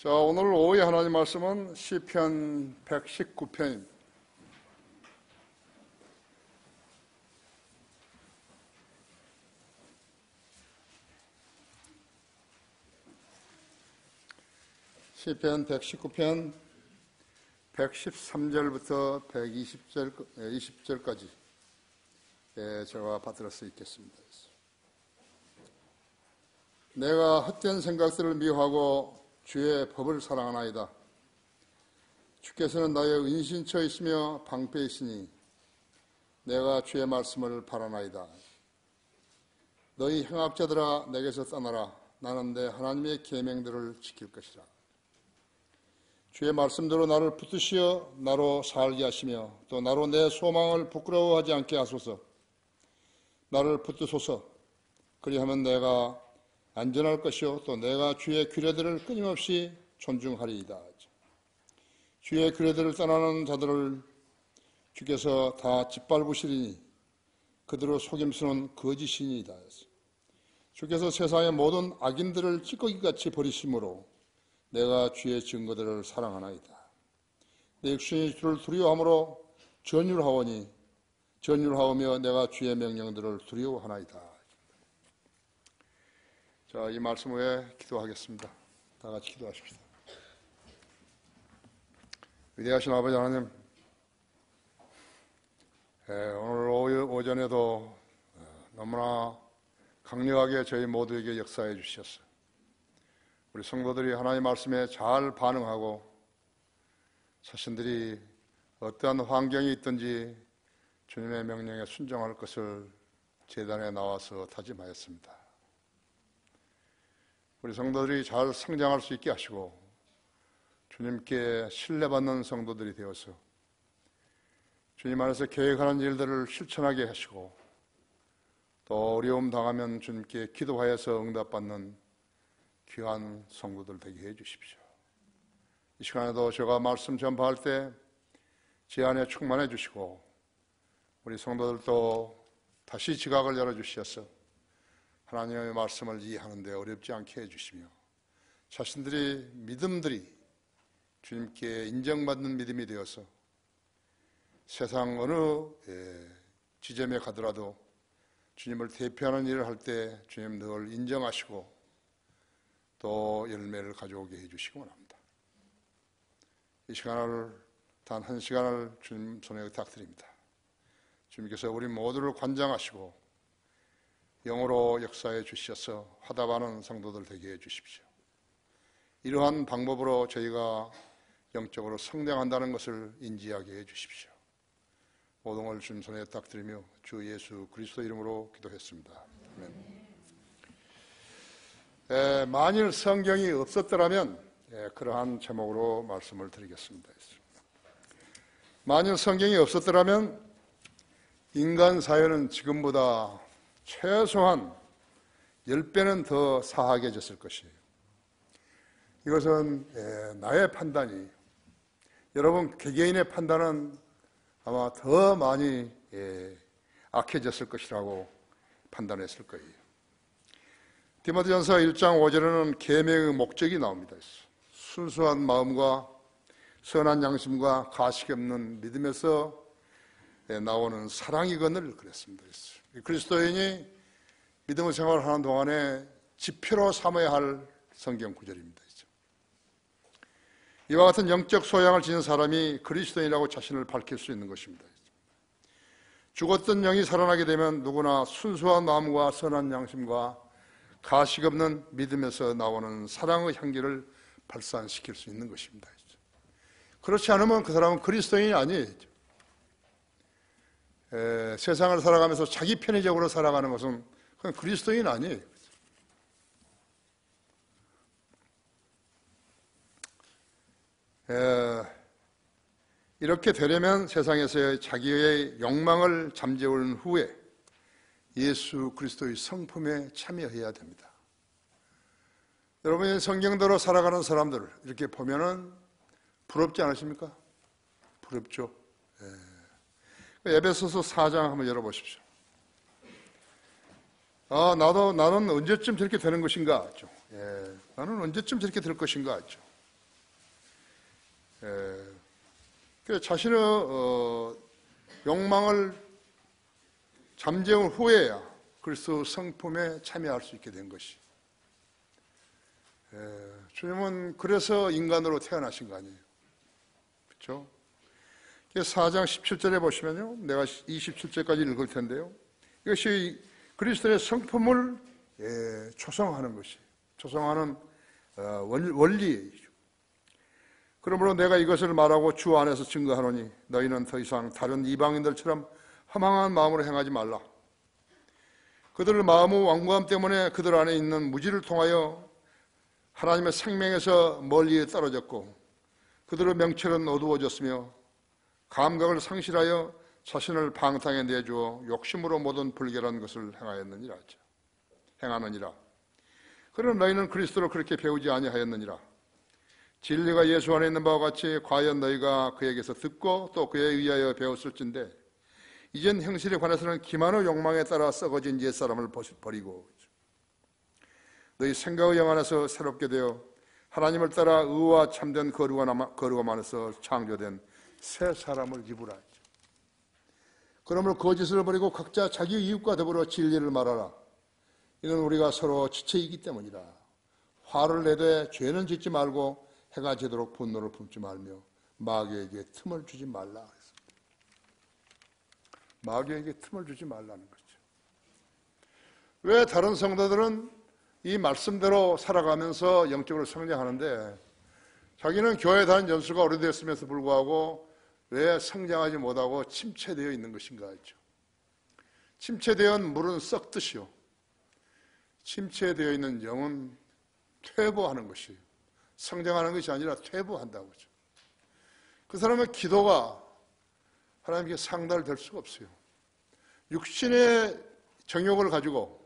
자, 오늘 오후에 하나님 말씀은 시편 119편입니다. 시편 119편 113절부터 120절까지 제가 받들어 수 있겠습니다. 내가 헛된 생각들을 미워하고 주의 법을 사랑하나이다. 주께서는 나의 은신처이시며 방패이시니 내가 주의 말씀을 바라나이다. 너희 행악자들아 내게서 떠나라. 나는 내 하나님의 계명들을 지킬 것이라. 주의 말씀대로 나를 붙드시어 나로 살게 하시며 또 나로 내 소망을 부끄러워하지 않게 하소서. 나를 붙드소서. 그리하면 내가 안전할 것이요 또 내가 주의 규례들을 끊임없이 존중하리이다. 주의 규례들을 떠나는 자들을 주께서 다 짓밟으시리니 그들의 속임수는 거짓이니이다. 주께서 세상의 모든 악인들을 찌꺼기같이 버리심으로 내가 주의 증거들을 사랑하나이다. 내 육신이 주를 두려워함으로 전율하오며 내가 주의 명령들을 두려워하나이다. 자, 이 말씀 후에 기도하겠습니다. 다 같이 기도하십시다. 위대하신 아버지 하나님, 오늘 오전에도 너무나 강력하게 저희 모두에게 역사해 주셨어요. 우리 성도들이 하나님 말씀에 잘 반응하고 자신들이 어떠한 환경이 있든지 주님의 명령에 순종할 것을 제단에 나와서 다짐하였습니다. 우리 성도들이 잘 성장할 수 있게 하시고 주님께 신뢰받는 성도들이 되어서 주님 안에서 계획하는 일들을 실천하게 하시고 또 어려움 당하면 주님께 기도하여서 응답받는 귀한 성도들 되게 해 주십시오. 이 시간에도 제가 말씀 전파할 때 제 안에 충만해 주시고 우리 성도들도 다시 지각을 열어주셔서 하나님의 말씀을 이해하는데 어렵지 않게 해주시며 자신들이 믿음들이 주님께 인정받는 믿음이 되어서 세상 어느 지점에 가더라도 주님을 대표하는 일을 할 때 주님 늘 인정하시고 또 열매를 가져오게 해주시기 원합니다. 이 시간을 단 한 시간을 주님 손에 의탁드립니다. 주님께서 우리 모두를 관장하시고 영으로 역사해 주셔서 화답하는 성도들 되게 해 주십시오. 이러한 방법으로 저희가 영적으로 성장한다는 것을 인지하게 해 주십시오. 모든 걸 주님 손에 의탁드리며 주 예수 그리스도 이름으로 기도했습니다. 아멘. 만일 성경이 없었더라면 그러한 제목으로 말씀을 드리겠습니다. 만일 성경이 없었더라면 인간 사회는 지금보다 최소한 10배는 더 사악해졌을 것이에요. 이것은 나의 판단이에요. 여러분 개개인의 판단은 아마 더 많이 악해졌을 것이라고 판단했을 거예요. 디모데전서 1장 5절에는 계명의 목적이 나옵니다. 순수한 마음과 선한 양심과 가식 없는 믿음에서 나오는 사랑이건을 그랬습니다. 그리스도인이 믿음의 생활을 하는 동안에 지표로 삼아야 할 성경 구절입니다. 이와 같은 영적 소양을 지닌 사람이 그리스도인이라고 자신을 밝힐 수 있는 것입니다. 죽었던 영이 살아나게 되면 누구나 순수한 마음과 선한 양심과 가식 없는 믿음에서 나오는 사랑의 향기를 발산시킬 수 있는 것입니다. 그렇지 않으면 그 사람은 그리스도인이 아니에요. 세상을 살아가면서 자기 편의적으로 살아가는 것은 그건 그리스도인 아니에요. 이렇게 되려면 세상에서의 자기의 욕망을 잠재운 후에 예수 그리스도의 성품에 참여해야 됩니다. 여러분이 성경대로 살아가는 사람들을 이렇게 보면은 부럽지 않으십니까? 부럽죠. 에베소서 4장 한번 열어보십시오. 나는 언제쯤 저렇게 되는 것인가? 나는 언제쯤 저렇게 될 것인가? 자신의 욕망을 잠재운 후에야 그리스도 성품에 참여할 수 있게 된 것이. 주님은 그래서 인간으로 태어나신 거 아니에요. 그렇죠? 4장 17절에 보시면요, 내가 27절까지 읽을 텐데요, 이것이 그리스도의 성품을 조성하는 것이, 조성하는 원리예요. 그러므로 내가 이것을 말하고 주 안에서 증거하노니 너희는 더 이상 다른 이방인들처럼 허망한 마음으로 행하지 말라. 그들 마음의 완고함 때문에 그들 안에 있는 무지를 통하여 하나님의 생명에서 멀리 떨어졌고 그들의 명철은 어두워졌으며 감각을 상실하여 자신을 방탕에 내주어 욕심으로 모든 불결한 것을 행하였느니라. 행하느니라. 그러나 너희는 그리스도를 그렇게 배우지 아니하였느니라. 진리가 예수 안에 있는 바와 같이 과연 너희가 그에게서 듣고 또 그에 의하여 배웠을진데 이젠 형실에 관해서는 기만의 욕망에 따라 썩어진 옛사람을 버리고 너희 생각의 영 안에서 새롭게 되어 하나님을 따라 의와 참된 거룩함 안에서 창조된 새 사람을 입으라. 그러므로 거짓을 버리고 각자 자기 이웃과 더불어 진리를 말하라. 이는 우리가 서로 지체이기 때문이라. 화를 내되 죄는 짓지 말고 해가 지도록 분노를 품지 말며 마귀에게 틈을 주지 말라. 마귀에게 틈을 주지 말라는 거죠. 왜 다른 성도들은 이 말씀대로 살아가면서 영적으로 성장하는데 자기는 교회 다닌 연수가 오래됐음에도 불구하고 왜 성장하지 못하고 침체되어 있는 것인가 했죠. 침체되은 물은 썩듯이요, 침체되어 있는 영은 퇴보하는 것이에요. 성장하는 것이 아니라 퇴보한다고 하죠. 그 사람의 기도가 하나님께 상달될 수가 없어요. 육신의 정욕을 가지고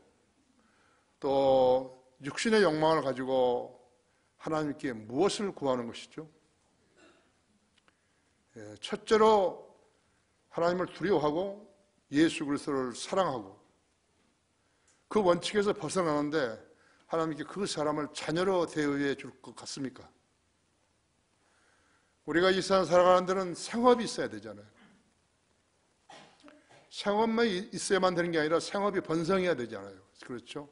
또 육신의 욕망을 가지고 하나님께 무엇을 구하는 것이죠? 첫째로 하나님을 두려워하고 예수 그리스도를 사랑하고 그 원칙에서 벗어나는데 하나님께 그 사람을 자녀로 대우해 줄 것 같습니까? 우리가 이 세상 살아가는 데는 생업이 있어야 되잖아요. 생업만 있어야만 되는 게 아니라 생업이 번성해야 되잖아요. 그렇죠?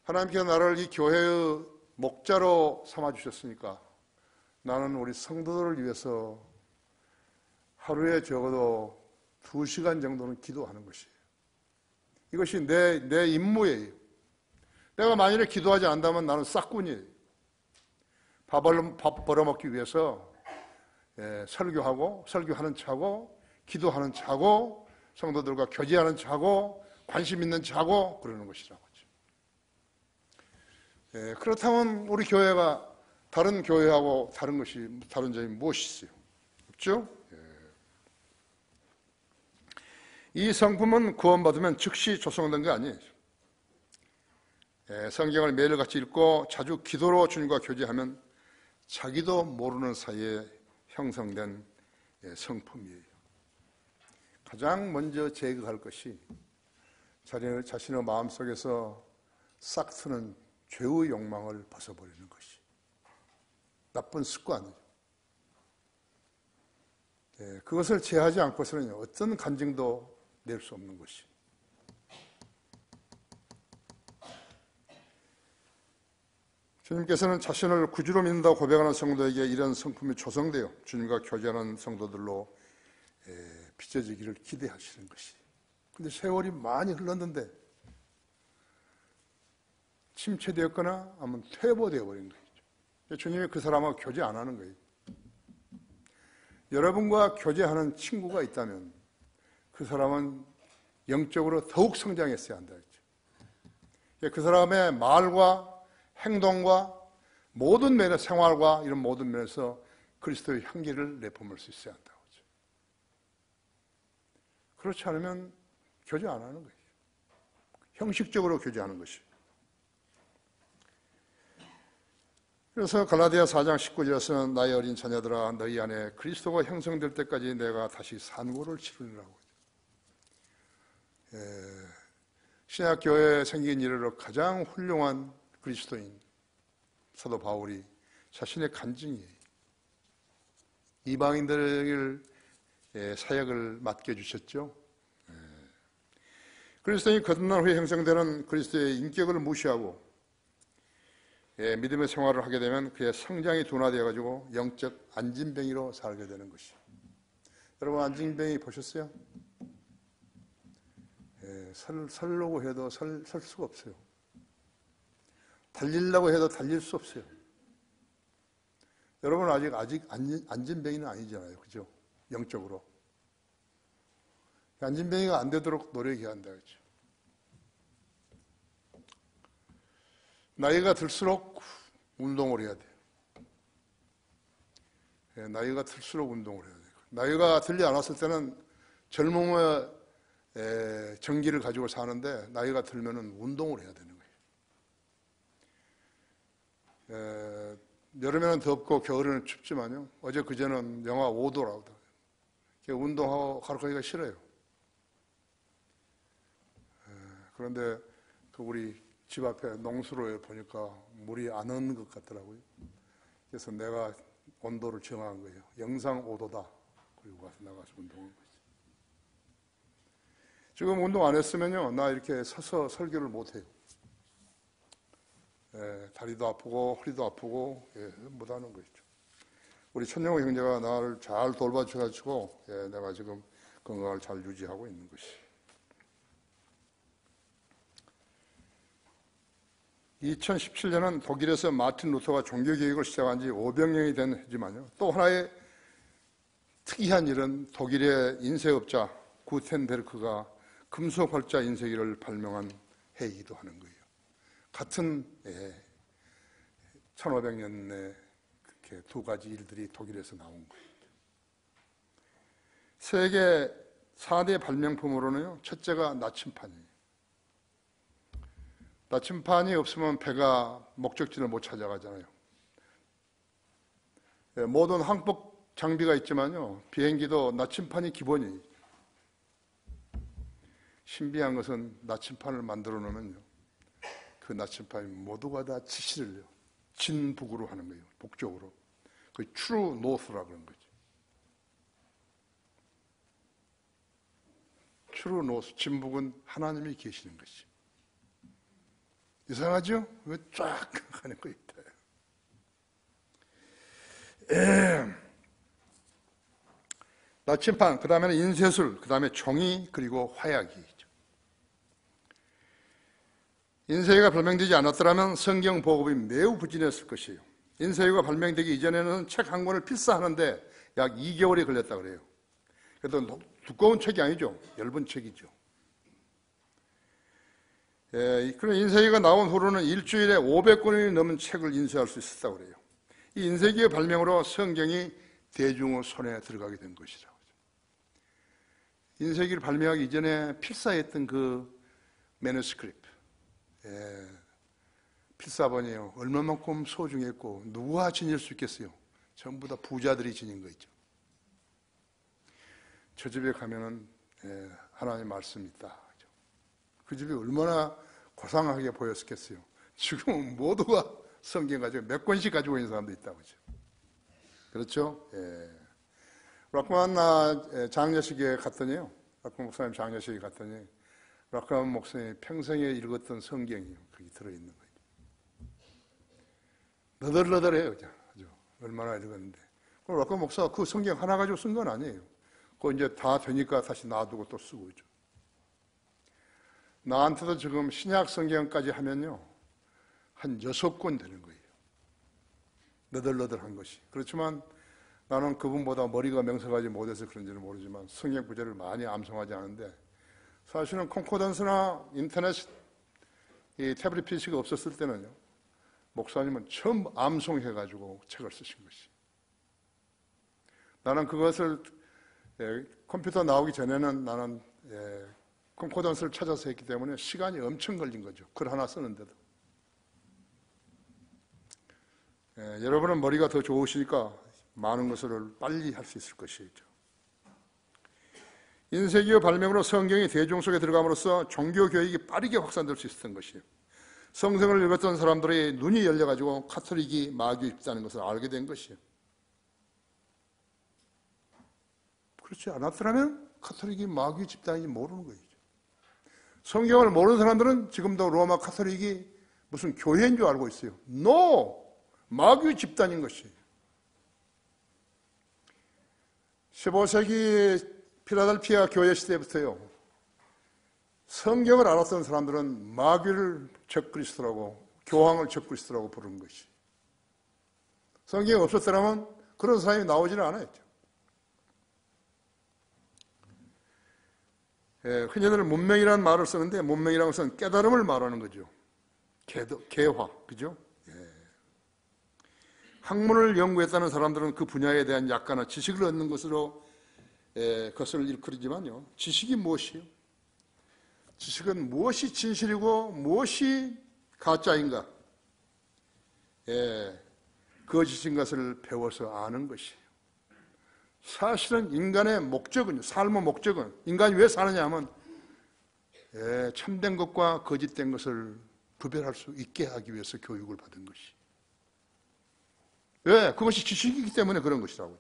하나님께서 나를 이 교회의 목자로 삼아주셨으니까 나는 우리 성도들을 위해서 하루에 적어도 2시간 정도는 기도하는 것이에요. 이것이 내 임무예요. 내가 만일에 기도하지 않는다면 나는 싹군이에요. 밥 벌어먹기 위해서 설교하는 척하고 기도하는 척하고 성도들과 교제하는 척하고 관심 있는 척하고 그러는 것이라고 하죠. 그렇다면 우리 교회가 다른 교회하고 다른 점이 무엇이 있어요? 없죠? 이 성품은 구원받으면 즉시 조성된 게 아니에요. 성경을 매일같이 읽고 자주 기도로 주님과 교제하면 자기도 모르는 사이에 형성된 성품이에요. 가장 먼저 제거할 것이 자신의 마음속에서 싹 트는 죄의 욕망을 벗어버리는 것이 나쁜 습관이죠. 그것을 제하지 않고서는 어떤 간증도 낼 수 없는 것이. 주님께서는 자신을 구주로 믿는다고 고백하는 성도에게 이런 성품이 조성되어 주님과 교제하는 성도들로 빚어지기를 기대하시는 것이. 근데 세월이 많이 흘렀는데 침체되었거나 아니면 퇴보되어 버린 거죠. 주님이 그 사람하고 교제 안 하는 거예요. 여러분과 교제하는 친구가 있다면 그 사람은 영적으로 더욱 성장했어야 한다 했죠. 그 사람의 말과 행동과 모든 면의 생활과 이런 모든 면에서 그리스도의 향기를 내뿜을 수 있어야 한다고 하죠. 그렇지 않으면 교제 안 하는 거예요. 형식적으로 교제하는 것이. 그래서 갈라디아 4장 19절에서는 나의 어린 자녀들아 너희 안에 그리스도가 형성될 때까지 내가 다시 산고를 치르리라고 하죠. 신약교회에 생긴 이래로 가장 훌륭한 그리스도인 사도 바울이 자신의 간증이에요. 이방인들에게 사역을 맡겨주셨죠. 그리스도인이 거듭난 후에 형성되는 그리스도의 인격을 무시하고 믿음의 생활을 하게 되면 그의 성장이 둔화되어가지고 영적 안진뱅이로 살게 되는 것이에요. 여러분, 안진뱅이 보셨어요? 서려고 해도 설 수가 없어요. 달리려고 해도 달릴 수 없어요. 여러분, 아직 안진뱅이는 아니잖아요. 그죠? 영적으로. 안진뱅이가 안 되도록 노력해야 한다. 그죠? 나이가 들수록 운동을 해야 돼요. 나이가 들수록 운동을 해야 돼요. 나이가 들지 않았을 때는 젊음의 정기를 가지고 사는데 나이가 들면은 운동을 해야 되는 거예요. 여름에는 덥고 겨울에는 춥지만요. 어제 그제는 영하 5도라고 하더라고요. 운동하고 가기가 싫어요. 그런데 우리 집 앞에 농수로에 보니까 물이 안 오는 것 같더라고요. 그래서 내가 온도를 정한 거예요. 영상 5도다. 그리고 나가서 운동한 거죠. 지금 운동 안 했으면요, 나 이렇게 서서 설교를 못 해요. 다리도 아프고 허리도 아프고 못 하는 거죠. 우리 천영호 형제가 나를 잘 돌봐줘가지고 내가 지금 건강을 잘 유지하고 있는 것이. 2017년은 독일에서 마틴 루터가 종교개혁을 시작한 지 500년이 된 해지만요. 또 하나의 특이한 일은 독일의 인쇄업자 구텐베르크가 금속 활자 인쇄기를 발명한 해이기도 하는 거예요. 같은 1500년에 그렇게 두 가지 일들이 독일에서 나온 거예요. 세계 4대 발명품으로는요, 첫째가 나침판이에요. 나침판이 없으면 배가 목적지를 못 찾아가잖아요. 모든 항법 장비가 있지만요, 비행기도 나침판이 기본이에요. 신비한 것은 나침판을 만들어 놓으면요, 그 나침판이 모두가 다 지시를 해요. 진북으로 하는 거예요. 북쪽으로. 그 트루 노스라고 그런 거죠. 트루 노스, 진북은 하나님이 계시는 것이. 이상하죠? 왜 쫙 하는 거 있다. 나침판, 그 다음에는 인쇄술, 그 다음에 종이, 그리고 화약이. 인쇄기가 발명되지 않았더라면 성경 보급이 매우 부진했을 것이에요. 인쇄기가 발명되기 이전에는 책 한 권을 필사하는데 약 2개월이 걸렸다 그래요. 그래도 두꺼운 책이 아니죠. 얇은 책이죠. 그럼 인쇄기가 나온 후로는 일주일에 500권이 넘는 책을 인쇄할 수 있었다고 그래요. 이 인쇄기의 발명으로 성경이 대중의 손에 들어가게 된 것이라고. 인쇄기를 발명하기 이전에 필사했던 그 매너스크립트, 필사본이요, 얼마만큼 소중했고 누가 지닐 수 있겠어요? 전부 다 부자들이 지닌 거 있죠. 저 집에 가면은 하나님 말씀이 있다. 그 집이 얼마나 고상하게 보였겠어요. 지금은 모두가 성경 가지고 몇 권씩 가지고 있는 사람도 있다고 그러죠. 그렇죠? 락만 장례식에 갔더니요, 락만 목사님 장례식에 갔더니 락만 목사님이 평생에 읽었던 성경이 거기 들어있는 거예요. 너덜너덜해요. 아주 얼마나 읽었는데. 그럼 락만 목사가 그 성경 하나 가지고 쓴 건 아니에요. 그거 이제 다 되니까 다시 놔두고 또 쓰고 있죠. 나한테도 지금 신약 성경까지 하면요, 한 6권 되는 거예요. 너덜너덜한 것이. 그렇지만 나는 그분보다 머리가 명석하지 못해서 그런지는 모르지만 성경 구절을 많이 암송하지 않은데, 사실은 콘코던스나 인터넷 이 태블릿 PC가 없었을 때는요, 목사님은 처음 암송해가지고 책을 쓰신 것이. 나는 그것을 컴퓨터 나오기 전에는 나는 콘코던스를 찾아서 했기 때문에 시간이 엄청 걸린 거죠. 글 하나 쓰는데도. 여러분은 머리가 더 좋으시니까 많은 것을 빨리 할 수 있을 것이죠. 인쇄기의 발명으로 성경이 대중 속에 들어감으로써 종교교육이 빠르게 확산될 수 있었던 것이에요. 성경을 읽었던 사람들의 눈이 열려가지고 카톨릭이 마귀에 있다는 것을 알게 된 것이에요. 그렇지 않았더라면 카톨릭이 마귀 집단인지 모르는 거죠. 성경을 모르는 사람들은 지금도 로마 카톨릭이 무슨 교회인 줄 알고 있어요. No! 마귀 집단인 것이에요. 15세기 필라델피아 교회 시대부터요, 성경을 알았던 사람들은 마귀를 적그리스도라고, 교황을 적그리스도라고 부르는 것이. 성경이 없었더라면 그런 사람이 나오지는 않았죠. 흔히들 문명이라는 말을 쓰는데, 문명이라는 것은 깨달음을 말하는 거죠. 개화, 그죠? 학문을 연구했다는 사람들은 그 분야에 대한 약간의 지식을 얻는 것으로 그것을 일컬이지만요, 지식이 무엇이에요? 지식은 무엇이 진실이고 무엇이 가짜인가, 거짓인 것을 배워서 아는 것이에요. 사실은 인간의 목적은, 삶의 목적은, 인간이 왜 사느냐 하면 참된 것과 거짓된 것을 구별할 수 있게 하기 위해서 교육을 받은 것이. 왜? 그것이 지식이기 때문에 그런 것이라고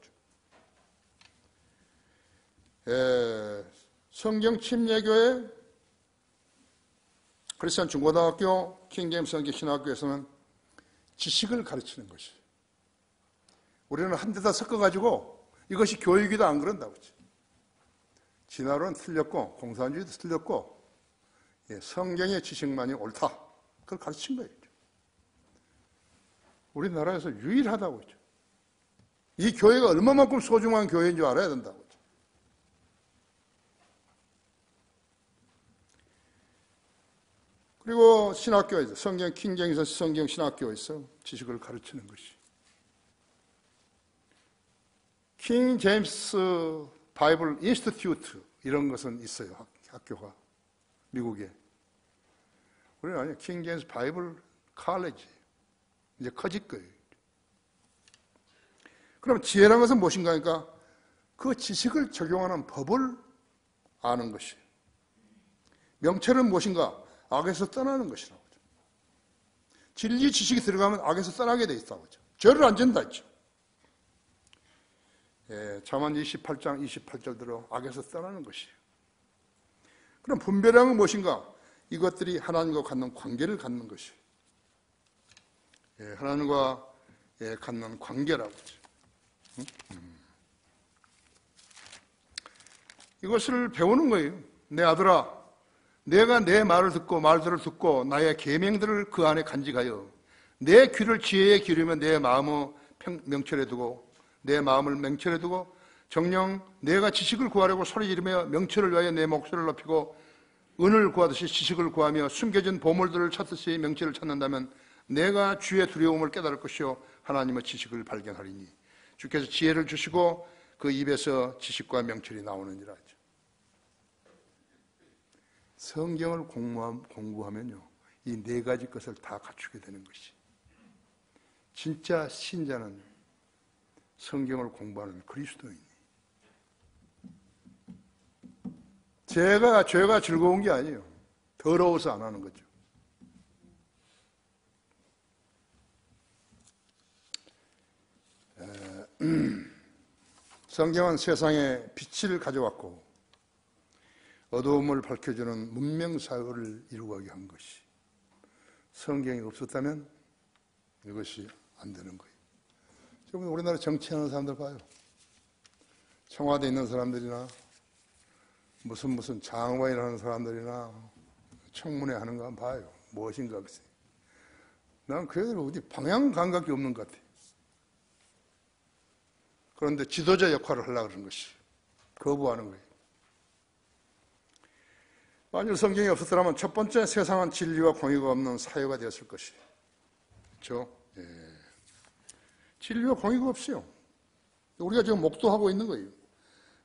하죠. 성경 침례교회 크리스천 중고등학교 킹제임스 성경 신학교에서는 지식을 가르치는 것이. 우리는 한 데다 섞어가지고 이것이 교육이다 안 그런다고 하죠. 진화론은 틀렸고 공산주의도 틀렸고 성경의 지식만이 옳다. 그걸 가르친 거예요. 우리나라에서 유일하다고 했죠. 이 교회가 얼마만큼 소중한 교회인 줄 알아야 된다고 했죠. 그리고 신학교에서, 성경 킹제임스 성경 신학교에서 지식을 가르치는 것이. 킹 제임스 바이블 인스티튜트 이런 것은 있어요. 학교가 미국에. 우리는 아니에요. 킹 제임스 바이블 칼리지. 이제 커질 거예요. 그럼 지혜라는 것은 무엇인가 하니까 그 지식을 적용하는 법을 아는 것이에요. 명철은 무엇인가? 악에서 떠나는 것이라고 하죠. 진리 지식이 들어가면 악에서 떠나게 돼 있다고 하죠. 죄를 안 짓는다 했죠. 잠언 28장 28절대로 악에서 떠나는 것이에요. 그럼 분별량은 무엇인가? 이것들이 하나님과 갖는 관계를 갖는 것이에요. 하나님과 갖는 관계라고 하죠. 이것을 배우는 거예요. 내 아들아, 내가 내 말들을 듣고 나의 계명들을 그 안에 간직하여 내 귀를 지혜에 기르며 내 마음을 명철에 두고 내 마음을 명철에 두고 정녕 내가 지식을 구하려고 소리 지르며 명철을 위하여 내 목소리를 높이고 은을 구하듯이 지식을 구하며 숨겨진 보물들을 찾듯이 명철을 찾는다면 내가 주의 두려움을 깨달을 것이요 하나님의 지식을 발견하리니. 주께서 지혜를 주시고 그 입에서 지식과 명철이 나오느니라 하죠. 성경을 공부하면요, 이 네 가지 것을 다 갖추게 되는 것이. 진짜 신자는 성경을 공부하는 그리스도인이. 죄가 즐거운 게 아니에요. 더러워서 안 하는 거죠. 성경은 세상에 빛을 가져왔고 어두움을 밝혀주는 문명사회를 이루어가게 한 것이. 성경이 없었다면 이것이 안 되는 거예요. 지금 우리나라 정치하는 사람들 봐요. 청와대에 있는 사람들이나 무슨 장관이라는 사람들이나 청문회 하는 거 한번 봐요. 무엇인가 글쎄. 난 그 애들 어디 방향 감각이 없는 것 같아. 그런데 지도자 역할을 하려고 그러는 것이. 거부하는 거예요. 만일 성경이 없었더라면 첫 번째 세상은 진리와 공의가 없는 사회가 되었을 것이에요. 그렇죠? 진리와 공의가 없어요. 우리가 지금 목도하고 있는 거예요.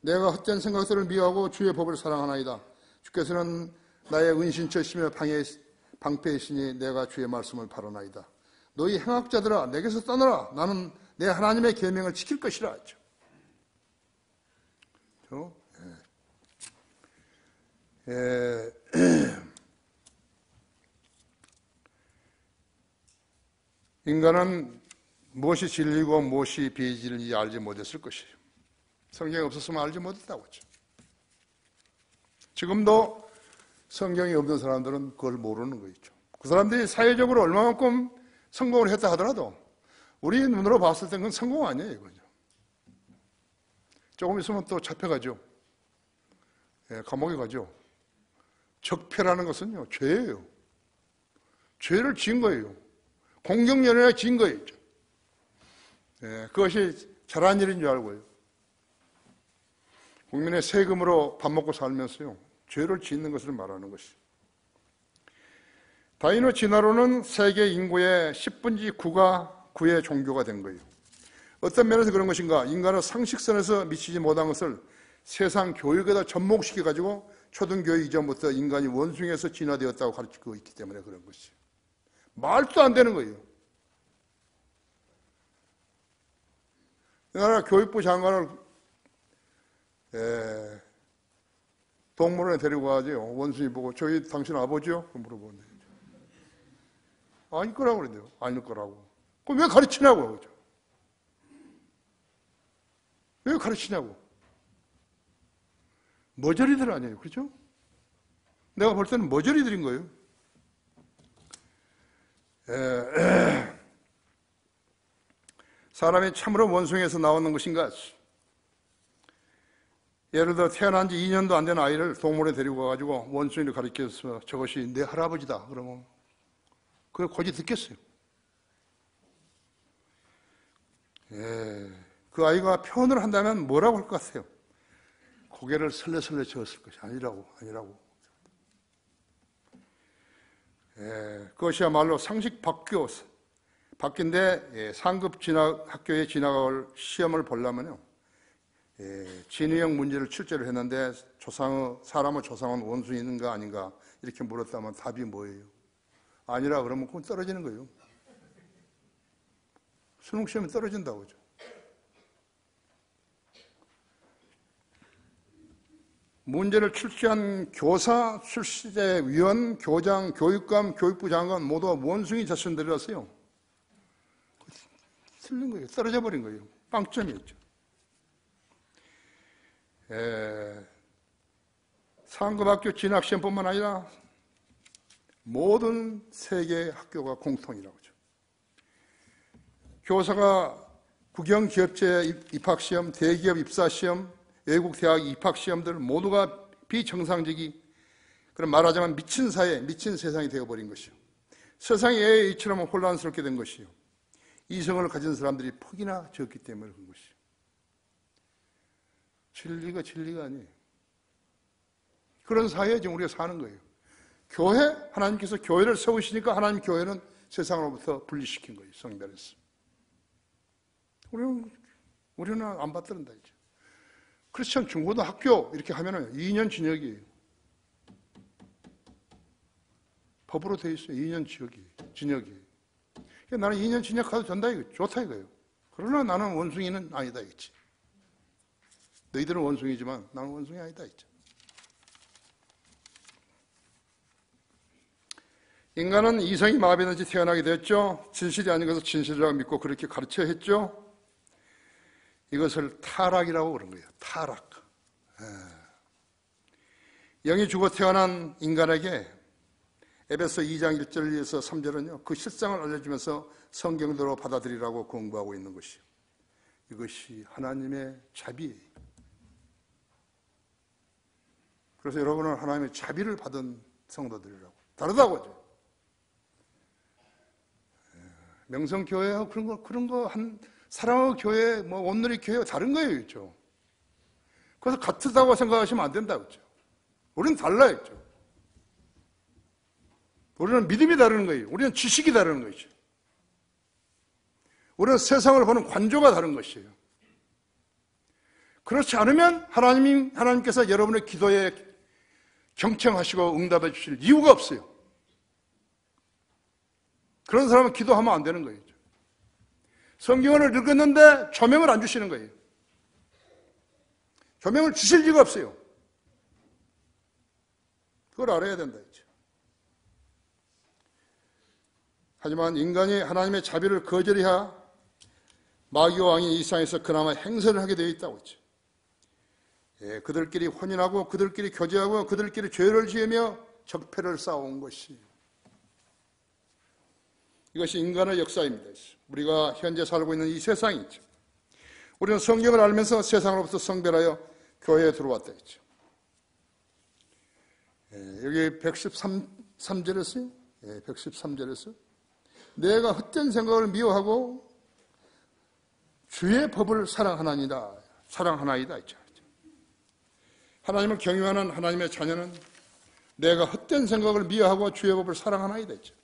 내가 헛된 생각들을 미워하고 주의 법을 사랑하나이다. 주께서는 나의 은신처시며 방패이시니 내가 주의 말씀을 바라나이다. 너희 행악자들아 내게서 떠나라. 나는 내 하나님의 계명을 지킬 것이라 하죠. 그렇죠? 인간은 무엇이 진리고 무엇이 비진리인지 알지 못했을 것이에요. 성경이 없었으면 알지 못했다고 했죠. 지금도 성경이 없는 사람들은 그걸 모르는 거죠. 그 사람들이 사회적으로 얼마만큼 성공을 했다 하더라도 우리 눈으로 봤을 땐 그건 성공 아니에요, 이거죠. 조금 있으면 또 잡혀가죠. 예, 감옥에 가죠. 적폐라는 것은요, 죄예요. 죄를 지은 거예요. 공경연애에 지은 거예요. 예, 그것이 잘한 일인 줄 알고요. 국민의 세금으로 밥 먹고 살면서요, 죄를 짓는 것을 말하는 것이. 다이노 진화론은 세계 인구의 10분의 9가 9의 종교가 된 거예요. 어떤 면에서 그런 것인가? 인간은 상식선에서 미치지 못한 것을 세상 교육에다 접목시켜가지고 초등교육 이전부터 인간이 원숭이에서 진화되었다고 가르치고 있기 때문에 그런 것이에요. 말도 안 되는 거예요. 우리나라 교육부 장관을 동물원에 데리고 가죠. 원숭이 보고 저희 당신 아버지요? 물어보는데 아닐 거라고 그러는데요. 아닐 거라고. 그럼 왜 가르치냐고 그러죠. 왜 가르치냐고. 머저리들 아니에요. 그렇죠? 내가 볼 때는 머저리들인 거예요. 사람이 참으로 원숭이에서 나오는 것인가? 예를 들어 태어난 지 2년도 안 된 아이를 동물원에 데리고 가가지고 원숭이를 가르쳐서 저것이 내 할아버지다. 그러면 그걸 고지 듣겠어요. 그 아이가 표현을 한다면 뭐라고 할 것 같아요? 고개를 설레설레 저었을 것이 아니라고. 그것이야말로 상식 바뀐데 상급 학교에 진학할 시험을 보려면요, 진위형 문제를 출제를 했는데 사람의 조상은 원숭이인가 아닌가 이렇게 물었다면 답이 뭐예요? 아니라 그러면 그건 떨어지는 거예요. 수능 시험에 떨어진다고 하죠. 문제를 출제한 교사, 출시위원, 교장, 교육감, 교육부 장관 모두가 원숭이 자신들이라서요. 틀린 거예요. 떨어져 버린 거예요. 빵점이었죠. 상급학교 진학시험뿐만 아니라 모든 세계 학교가 공통이라고 하죠. 교사가 국영기업체 입학시험, 대기업 입사시험, 외국 대학 입학시험들 모두가 비정상적이, 그럼 말하자면 미친 사회, 미친 세상이 되어버린 것이요. 세상이 이처럼 혼란스럽게 된 것이요. 이성을 가진 사람들이 폭이나 적기 때문에 그런 것이요. 진리가 아니에요. 그런 사회에 지금 우리가 사는 거예요. 교회, 하나님께서 교회를 세우시니까 하나님 교회는 세상으로부터 분리시킨 거예요. 성별에서. 우리는 안 받들은다 이제. 크리스천 중고등학교 이렇게 하면은 2년 징역이에요. 법으로 되어 있어요. 2년 징역이. 나는 2년 징역하도 된다 이거 좋다 이거예요. 그러나 나는 원숭이는 아니다 이거지. 너희들은 원숭이지만 나는 원숭이 아니다 이거지. 인간은 이성이 마비된지 태어나게 되었죠. 진실이 아닌 것을 진실이라고 믿고 그렇게 가르쳐야 했죠. 이것을 타락이라고 그런 거예요. 타락. 영이 죽어 태어난 인간에게 에베소 2장 1절에서 3절은요. 그 실상을 알려주면서 성경대로 받아들이라고 공부하고 있는 것이요. 이것이 하나님의 자비예요. 그래서 여러분은 하나님의 자비를 받은 성도들이라고. 다르다고 하죠. 명성교회하고 그런 거 사랑의 교회, 온누리 교회 다른 거예요, 그렇죠? 그래서 같다고 생각하시면 안 된다고 했죠. 우리는 달라요, 그렇죠? 우리는 믿음이 다른 거예요. 우리는 지식이 다른 것이죠. 우리는 세상을 보는 관조가 다른 것이에요. 그렇지 않으면 하나님께서 여러분의 기도에 경청하시고 응답해 주실 이유가 없어요. 그런 사람은 기도하면 안 되는 거예요. 성경을 읽었는데 조명을 안 주시는 거예요. 조명을 주실 리가 없어요. 그걸 알아야 된다 했죠. 하지만 인간이 하나님의 자비를 거절해야 마귀와 왕이 이 세상에서 그나마 행세를 하게 되어 있다고 했죠. 그들끼리 혼인하고 그들끼리 교제하고 그들끼리 죄를 지으며 적폐를 쌓아온 것이, 이것이 인간의 역사입니다. 우리가 현재 살고 있는 이 세상이죠. 우리는 성경을 알면서 세상으로부터 성별하여 교회에 들어왔다 했죠. 여기 113절에서요. 113절에서 내가 헛된 생각을 미워하고 주의 법을 사랑하나이다 했죠. 하나님을 경외하는 하나님의 자녀는 내가 헛된 생각을 미워하고 주의 법을 사랑하나이다 했죠.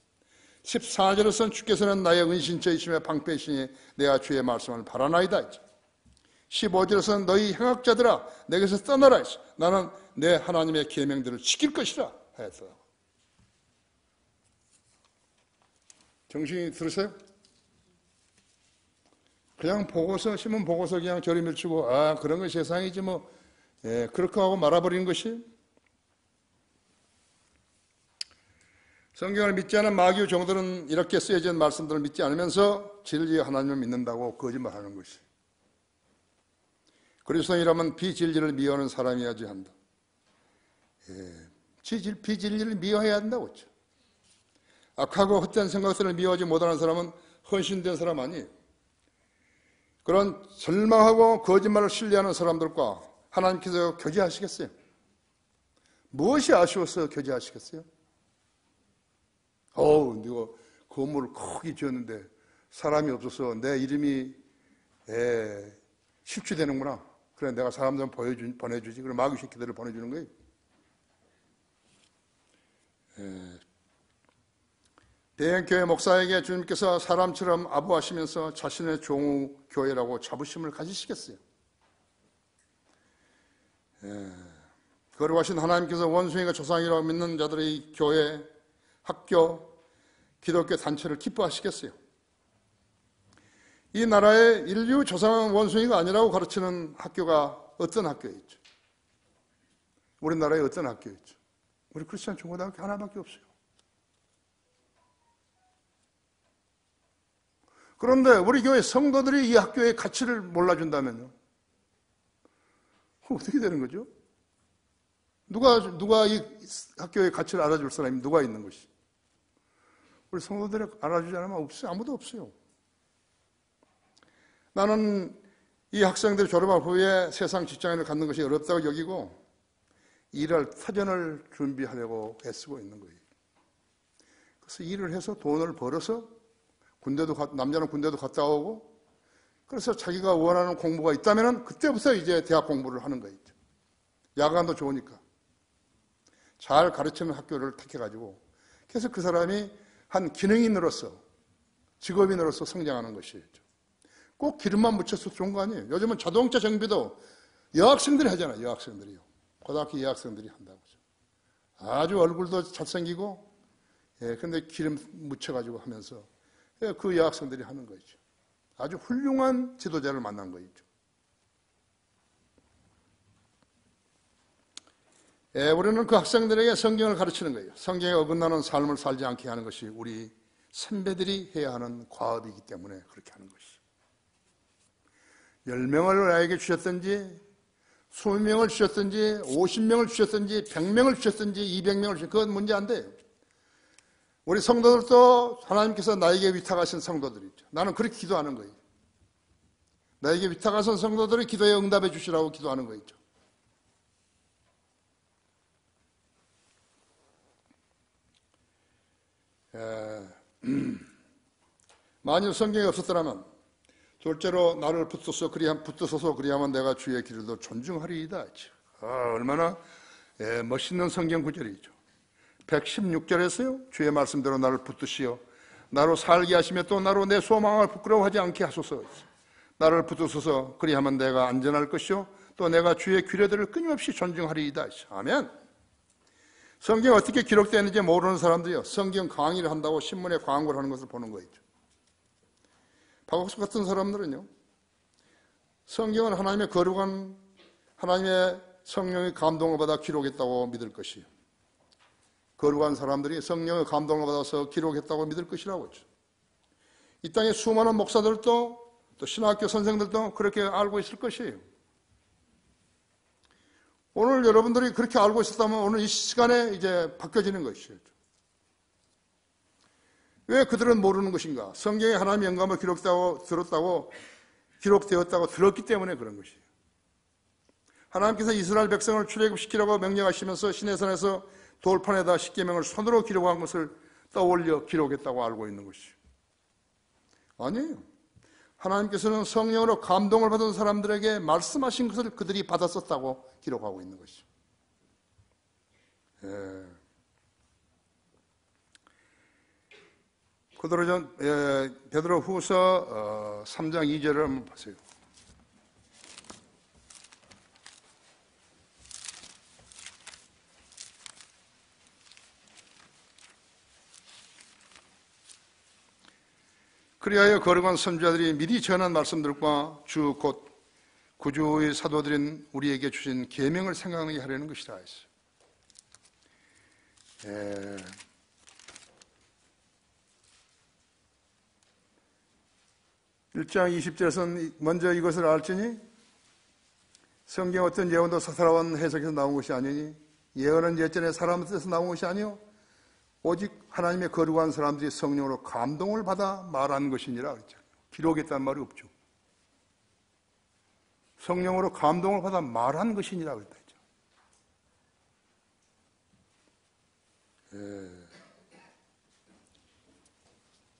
14절에서는 주께서는 나의 은신처이시며 방패이시니 내가 주의 말씀을 바라나이다 했죠. 15절에서는 너희 행악자들아 내게서 떠나라 했어. 나는 내 하나님의 계명들을 지킬 것이라 했어. 정신이 들으세요? 그냥 보고서, 신문 보고서 그냥 저리 밀치고 그런 건 세상이지 뭐 그렇게 하고 말아버리는 것이, 성경을 믿지 않은 마귀의 종들은 이렇게 쓰여진 말씀들을 믿지 않으면서 진리의 하나님을 믿는다고 거짓말하는 것이, 그리스도인이라면 비진리를 미워하는 사람이어야지 한다. 비진리를 미워해야 한다고 했죠. 악하고 헛된 생각들을 미워하지 못하는 사람은 헌신된 사람 아니에요. 그런 절망하고 거짓말을 신뢰하는 사람들과 하나님께서 교제하시겠어요? 무엇이 아쉬워서 교제하시겠어요? 네가 건물을 크게 지었는데 사람이 없어서 내 이름이 실추되는구나. 그래, 내가 사람 좀 보내주지. 그럼 마귀 새끼들을 보내주는 거예요. 대형교회 목사에게 주님께서 사람처럼 아부하시면서 자신의 종우 교회라고 자부심을 가지시겠어요? 거룩하신 하나님께서 원숭이가 조상이라고 믿는 자들의 교회, 학교, 기독교 단체를 기뻐하시겠어요? 이 나라의 인류 조상은 원숭이가 아니라고 가르치는 학교가 어떤 학교였죠? 우리나라의 어떤 학교였죠? 우리 크리스천 중고등학교 하나밖에 없어요. 그런데 우리 교회 성도들이 이 학교의 가치를 몰라준다면요? 어떻게 되는 거죠? 누가 이 학교의 가치를 알아줄 사람이 누가 있는 것이? 우리 성도들이 알아주지 않으면 없어요. 아무도 없어요. 나는 이 학생들이 졸업한 후에 세상 직장인을 갖는 것이 어렵다고 여기고 일할 터전을 준비하려고 애쓰고 있는 거예요. 그래서 일을 해서 돈을 벌어서 남자는 군대도 갔다 오고, 그래서 자기가 원하는 공부가 있다면 그때부터 이제 대학 공부를 하는 거예요. 야간도 좋으니까. 잘 가르치는 학교를 택해가지고, 그래서 그 사람이 한 기능인으로서, 직업인으로서 성장하는 것이죠. 꼭 기름만 묻혀서 좋은 거 아니에요. 요즘은 자동차 정비도 여학생들이 하잖아요. 여학생들이요. 고등학교 여학생들이 한다고. 아주 얼굴도 잘생기고, 근데 기름 묻혀가지고 하면서 그 여학생들이 하는 거죠. 아주 훌륭한 지도자를 만난 거죠. 우리는 그 학생들에게 성경을 가르치는 거예요. 성경에 어긋나는 삶을 살지 않게 하는 것이 우리 선배들이 해야 하는 과업이기 때문에 그렇게 하는 것이죠. 10명을 나에게 주셨든지 20명을 주셨든지 50명을 주셨든지 100명을 주셨든지 200명을 주셨든지 그건 문제 안 돼요. 우리 성도들도 하나님께서 나에게 위탁하신 성도들이죠. 나는 그렇게 기도하는 거예요. 나에게 위탁하신 성도들을 기도에 응답해 주시라고 기도하는 거죠. 만일 성경이 없었더라면 둘째로 나를 붙어서 그리하면 내가 주의 길을 더 존중하리이다. 얼마나 멋있는 성경 구절이죠. 116절에서요. 주의 말씀대로 나를 붙드시어 나로 살게 하시며 또 나로 내 소망을 부끄러워하지 않게 하소서. 나를 붙드소서 그리하면 내가 안전할 것이요 또 내가 주의 규례들을 끊임없이 존중하리이다. 아멘. 성경이 어떻게 기록되었는지 모르는 사람들이요. 성경 강의를 한다고 신문에 광고를 하는 것을 보는 거죠. 박옥수 같은 사람들은요. 성경은 하나님의 거룩한 하나님의 성령의 감동을 받아 기록했다고 믿을 것이에요. 거룩한 사람들이 성령의 감동을 받아서 기록했다고 믿을 것이라고 했죠. 이 땅에 수많은 목사들도 또 신학교 선생들도 그렇게 알고 있을 것이에요. 오늘 여러분들이 그렇게 알고 있었다면 오늘 이 시간에 이제 바뀌어지는 것이죠. 왜 그들은 모르는 것인가? 성경에 하나님의 영감을 기록되었다고 들었기 때문에 그런 것이에요. 하나님께서 이스라엘 백성을 출애굽시키라고 명령하시면서 시내산에서 돌판에다 십계명을 손으로 기록한 것을 떠올려 기록했다고 알고 있는 것이에요. 아니에요. 하나님께서는 성령으로 감동을 받은 사람들에게 말씀하신 것을 그들이 받았었다고 기록하고 있는 것이죠. 베드로 후서 3장 2절을 한번 보세요. 그리하여 거룩한 선지자들이 미리 전한 말씀들과 주 곧 구주의 사도들인 우리에게 주신 계명을 생각하게 하려는 것이라 했어요. (1장 20절에서는) 먼저 이것을 알지니 성경 어떤 예언도 사사로운 해석에서 나온 것이 아니니 예언은 예전에 사람 뜻에서 나온 것이 아니요 오직 하나님의 거룩한 사람들이 성령으로 감동을 받아 말한 것이니라 그랬죠. 기록했다는 말이 없죠. 성령으로 감동을 받아 말한 것이니라 그랬다.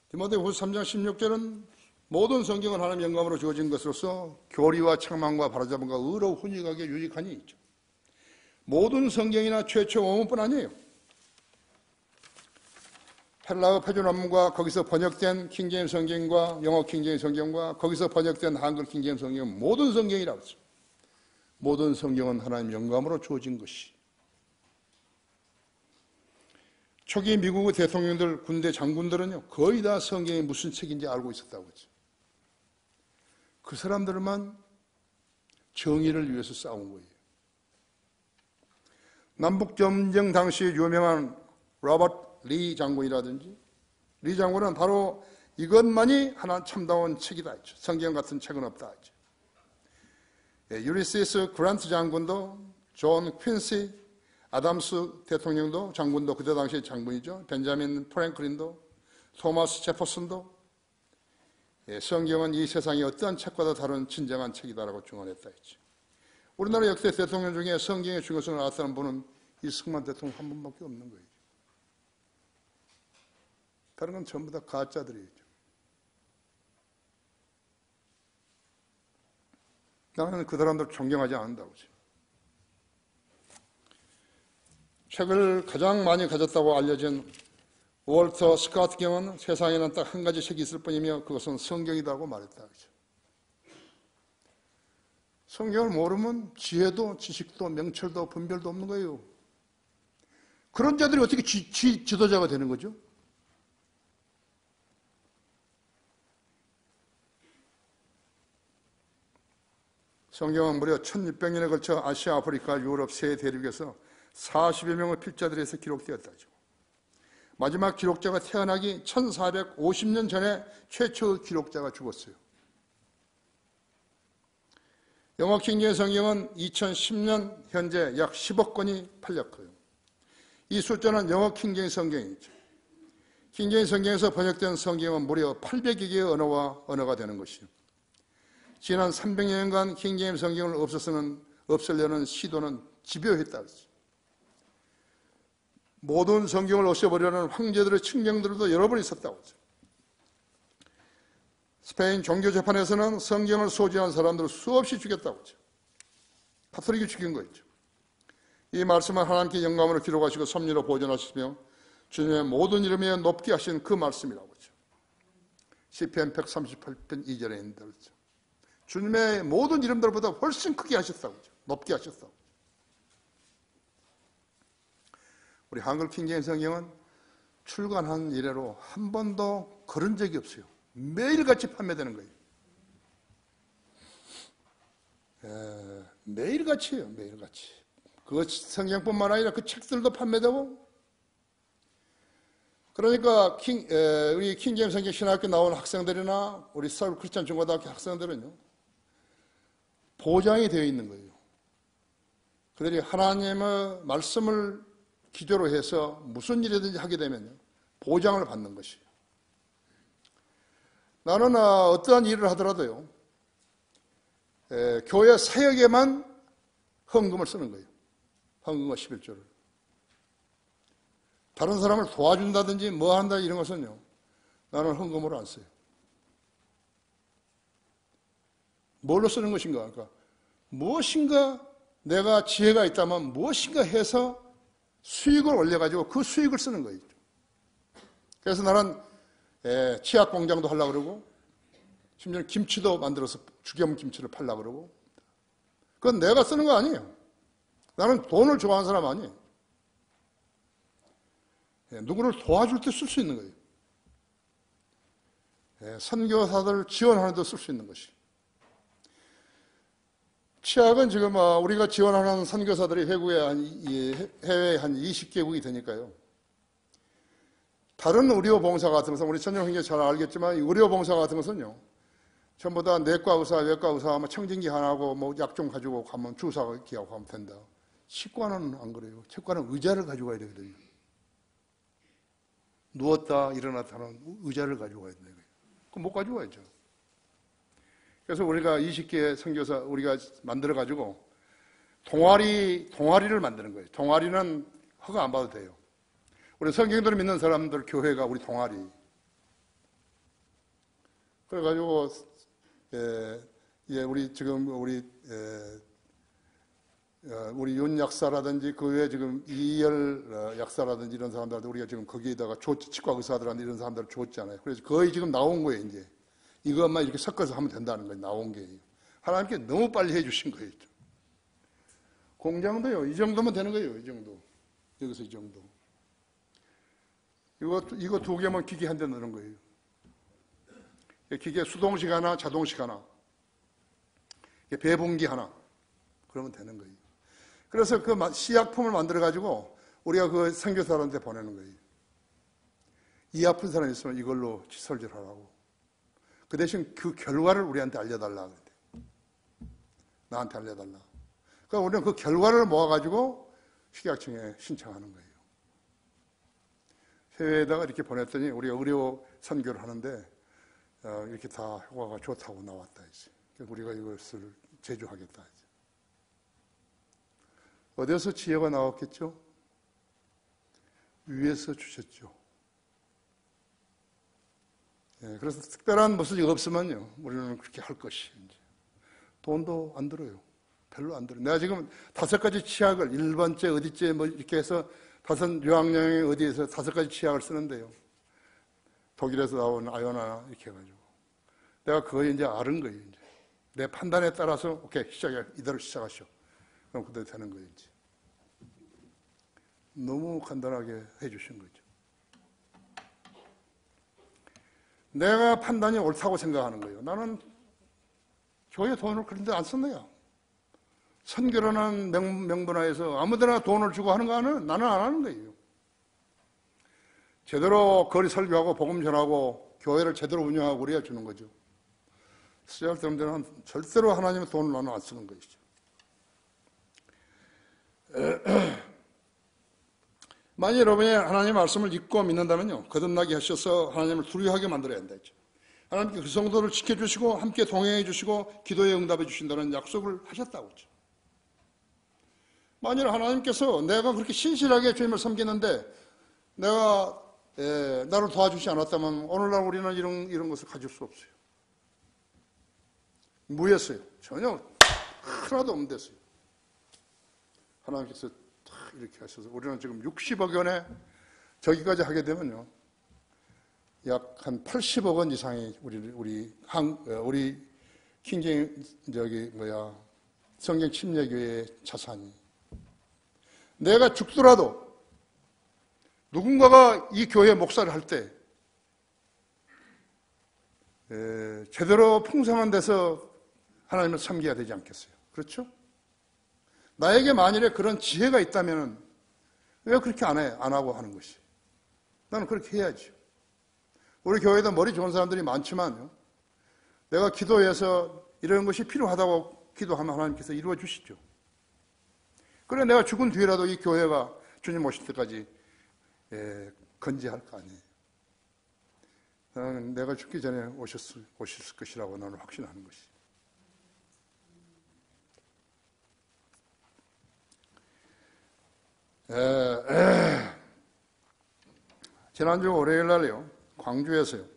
디모데후서 3장 16절은 모든 성경은 하나님의 영감으로 주어진 것으로서 교리와 책망과 바로잡음과 의로 훈육하기에 유익하니 있죠. 모든 성경이나 최초 원문뿐 아니에요. 헬라어 표준원문과 거기서 번역된 킹제임스 성경과 영어 킹제임스 성경과 거기서 번역된 한글 킹제임스 성경은 모든 성경이라고 했어요. 모든 성경은 하나님 영감으로 주어진 것이. 초기 미국의 대통령들, 군대 장군들은요 거의 다 성경이 무슨 책인지 알고 있었다고 했죠. 그 사람들만 정의를 위해서 싸운 거예요. 남북전쟁 당시 유명한 로버트 리 장군이라든지, 리 장군은 바로 이것만이 하나 참다운 책이다 했죠. 성경 같은 책은 없다 했죠. 유리시스 그란트 장군도, 존 퀸시 아담스 대통령도 장군도, 그때 당시 장군이죠. 벤자민 프랭클린도, 토마스 제퍼슨도 성경은 이 세상의 어떠한 책과도 다른 진정한 책이다라고 증언했다 했죠. 우리나라 역대 대통령 중에 성경의 중요성을 알았다는 분은 이승만 대통령 한 분밖에 없는 거예요. 다른 건 전부 다 가짜들이죠. 나는 그 사람들 존경하지 않는다고. 책을 가장 많이 가졌다고 알려진 월터 스카트 경은 세상에는 딱 한 가지 책이 있을 뿐이며 그것은 성경이라고 말했다. 성경을 모르면 지혜도 지식도 명철도 분별도 없는 거예요. 그런 자들이 어떻게 지도자가 되는 거죠? 성경은 무려 1600년에 걸쳐 아시아, 아프리카, 유럽 세 대륙에서 40여 명의 필자들에서 기록되었다죠. 마지막 기록자가 태어나기 1450년 전에 최초의 기록자가 죽었어요. 영어 킹제임스 성경은 2010년 현재 약 10억 권이 팔렸고요. 이 숫자는 영어 킹제임스 성경이죠. 킹제임스 성경에서 번역된 성경은 무려 800여 개의 언어가 되는 것이요. 지난 300년간 킹제임스 성경을 없애려는 시도는 집요했다. 모든 성경을 없애버리려는 황제들의 칙령들도 여러 번 있었다고 하죠. 스페인 종교재판에서는 성경을 소지한 사람들을 수없이 죽였다고 하죠. 가톨릭이 죽인 거였죠. 이 말씀은 하나님께 영감으로 기록하시고 섭리로 보존하시며 주님의 모든 이름에 높게 하신 그 말씀이라고 하죠. 시편 138편 2절에 있는 대로 그렇죠. 주님의 모든 이름들보다 훨씬 크게 하셨다고 하죠. 높게 하셨다고. 우리 한글 킹제임스 성경은 출간한 이래로 한 번도 그런 적이 없어요. 매일같이 판매되는 거예요. 매일같이요. 매일같이. 그 성경뿐만 아니라 그 책들도 판매되고. 그러니까 우리 킹제임스 성경 신학교 나온 학생들이나 우리 서울 크리스찬 중고등학교 학생들은요. 보장이 되어 있는 거예요. 그들이 하나님의 말씀을 기조로 해서 무슨 일이든지 하게 되면 보장을 받는 것이에요. 나는 어떠한 일을 하더라도요, 교회 사역에만 헌금을 쓰는 거예요. 헌금과 11조를. 다른 사람을 도와준다든지 뭐 한다 이런 것은요, 나는 헌금으로 안 써요. 뭘로 쓰는 것인가? 그러니까 무엇인가 내가 지혜가 있다면 무엇인가 해서 수익을 올려가지고 그 수익을 쓰는 거예요. 그래서 나는 치약 공장도 하려고 그러고, 심지어 김치도 만들어서 죽염 김치를 팔려고 그러고, 그건 내가 쓰는 거 아니에요. 나는 돈을 좋아하는 사람 아니에요. 누구를 도와줄 때 쓸 수 있는 거예요. 선교사들 지원하는 데 쓸 수 있는 것이. 치약은 지금 우리가 지원하는 선교사들이 해외에 한 20개국이 되니까요. 다른 의료봉사 같은 것은 우리 천정 형제 잘 알겠지만 의료봉사 같은 것은요, 전부 다 내과 의사, 외과 의사, 청진기 하나하고 약 좀 가지고 가면 주사 기하고 가면 된다. 치과는 안 그래요. 치과는 의자를 가지고 가야 되거든요. 누웠다 일어났다 하는 의자를 가지고 가야 돼요. 그럼 못 가지고 가야죠. 그래서 우리가 20개 선교사 우리가 만들어 가지고 동아리를 만드는 거예요. 동아리는 허가 안 받아도 돼요. 우리 성경들을 믿는 사람들 교회가 우리 동아리. 그래가지고 우리 지금 우리 윤 약사라든지 그 외에 지금 이열 약사라든지 이런 사람들한테 우리가 지금 거기에다가 치과 의사들한테 이런 사람들을 줬잖아요. 그래서 거의 지금 나온 거예요. 이제 이것만 이렇게 섞어서 하면 된다는 거예요. 나온 게 하나님께 너무 빨리 해주신 거예요. 공장도요. 이 정도면 되는 거예요. 이 정도. 여기서 이 정도. 이거 두 개만 기계 한 대 넣는 거예요. 기계 수동식 하나, 자동식 하나, 배분기 하나, 그러면 되는 거예요. 그래서 그 시약품을 만들어가지고 우리가 그 선교사들한테 보내는 거예요. 이 아픈 사람이 있으면 이걸로 설교를 하라고. 그 대신 그 결과를 우리한테 알려달라. 나한테 알려달라. 그러니까 우리는 그 결과를 모아가지고 식약청에 신청하는 거예요. 해외에다가 이렇게 보냈더니 우리가 의료 선교를 하는데 이렇게 다 효과가 좋다고 나왔다. 이제. 우리가 이것을 제조하겠다. 이제. 어디서 지혜가 나왔겠죠? 위에서 주셨죠. 그래서 특별한 모습이 없으면요, 우리는 그렇게 할 것이. 이제. 돈도 안 들어요. 별로 안 들어요. 내가 지금 5가지 치약을 1번째, 어디째 뭐 이렇게 해서 5 요양령에 어디에서 5가지 치약을 쓰는데요. 독일에서 나온 아요나 이렇게 해가지고. 내가 그거 이제 아는 거예요. 이제. 내 판단에 따라서, 오케이, 이대로 시작하시오. 그럼 그대로 되는 거예요. 이제. 너무 간단하게 해주신 거죠. 내가 판단이 옳다고 생각하는 거예요. 나는 교회 돈을 그런 데 안 쓴대요. 선교라는 명분하에서 아무데나 돈을 주고 하는 거 나는 안 하는 거예요. 제대로 거리 설교하고 복음 전하고 교회를 제대로 운영하고 우리가 주는 거죠. 쓰잘데없는 데는 절대로 하나님의 돈을 나는 안 쓰는 것이죠. 만약 여러분이 하나님의 말씀을 읽고 믿는다면요, 거듭나게 하셔서 하나님을 두려워하게 만들어야 한다 했죠. 하나님께 그 성도를 지켜주시고 함께 동행해 주시고 기도에 응답해 주신다는 약속을 하셨다고 했죠. 만일 하나님께서 내가 그렇게 신실하게 주님을 섬기는데 내가 나를 도와주지 않았다면 오늘날 우리는 이런 것을 가질 수 없어요. 무했어요. 전혀 하나도 없는 데서요. 하나님께서 이렇게 하셔서 우리는 지금 60억 원에 저기까지 하게 되면요, 약 한 80억 원 이상이 우리 성경 침례교회의 자산이. 내가 죽더라도 누군가가 이 교회 목사를 할 때 제대로 풍성한 데서 하나님을 섬겨야 되지 않겠어요? 그렇죠? 나에게 만일에 그런 지혜가 있다면 왜 그렇게 안 하고 하는 것이? 나는 그렇게 해야죠. 우리 교회에도 머리 좋은 사람들이 많지만요, 내가 기도해서 이런 것이 필요하다고 기도하면 하나님께서 이루어 주시죠. 그래 내가 죽은 뒤에라도 이 교회가 주님 오실 때까지 건재할 거 아니에요. 나는 내가 죽기 전에 오셨을 것이라고 나는 확신하는 것이. 지난주 월요일 날요, 광주에서요,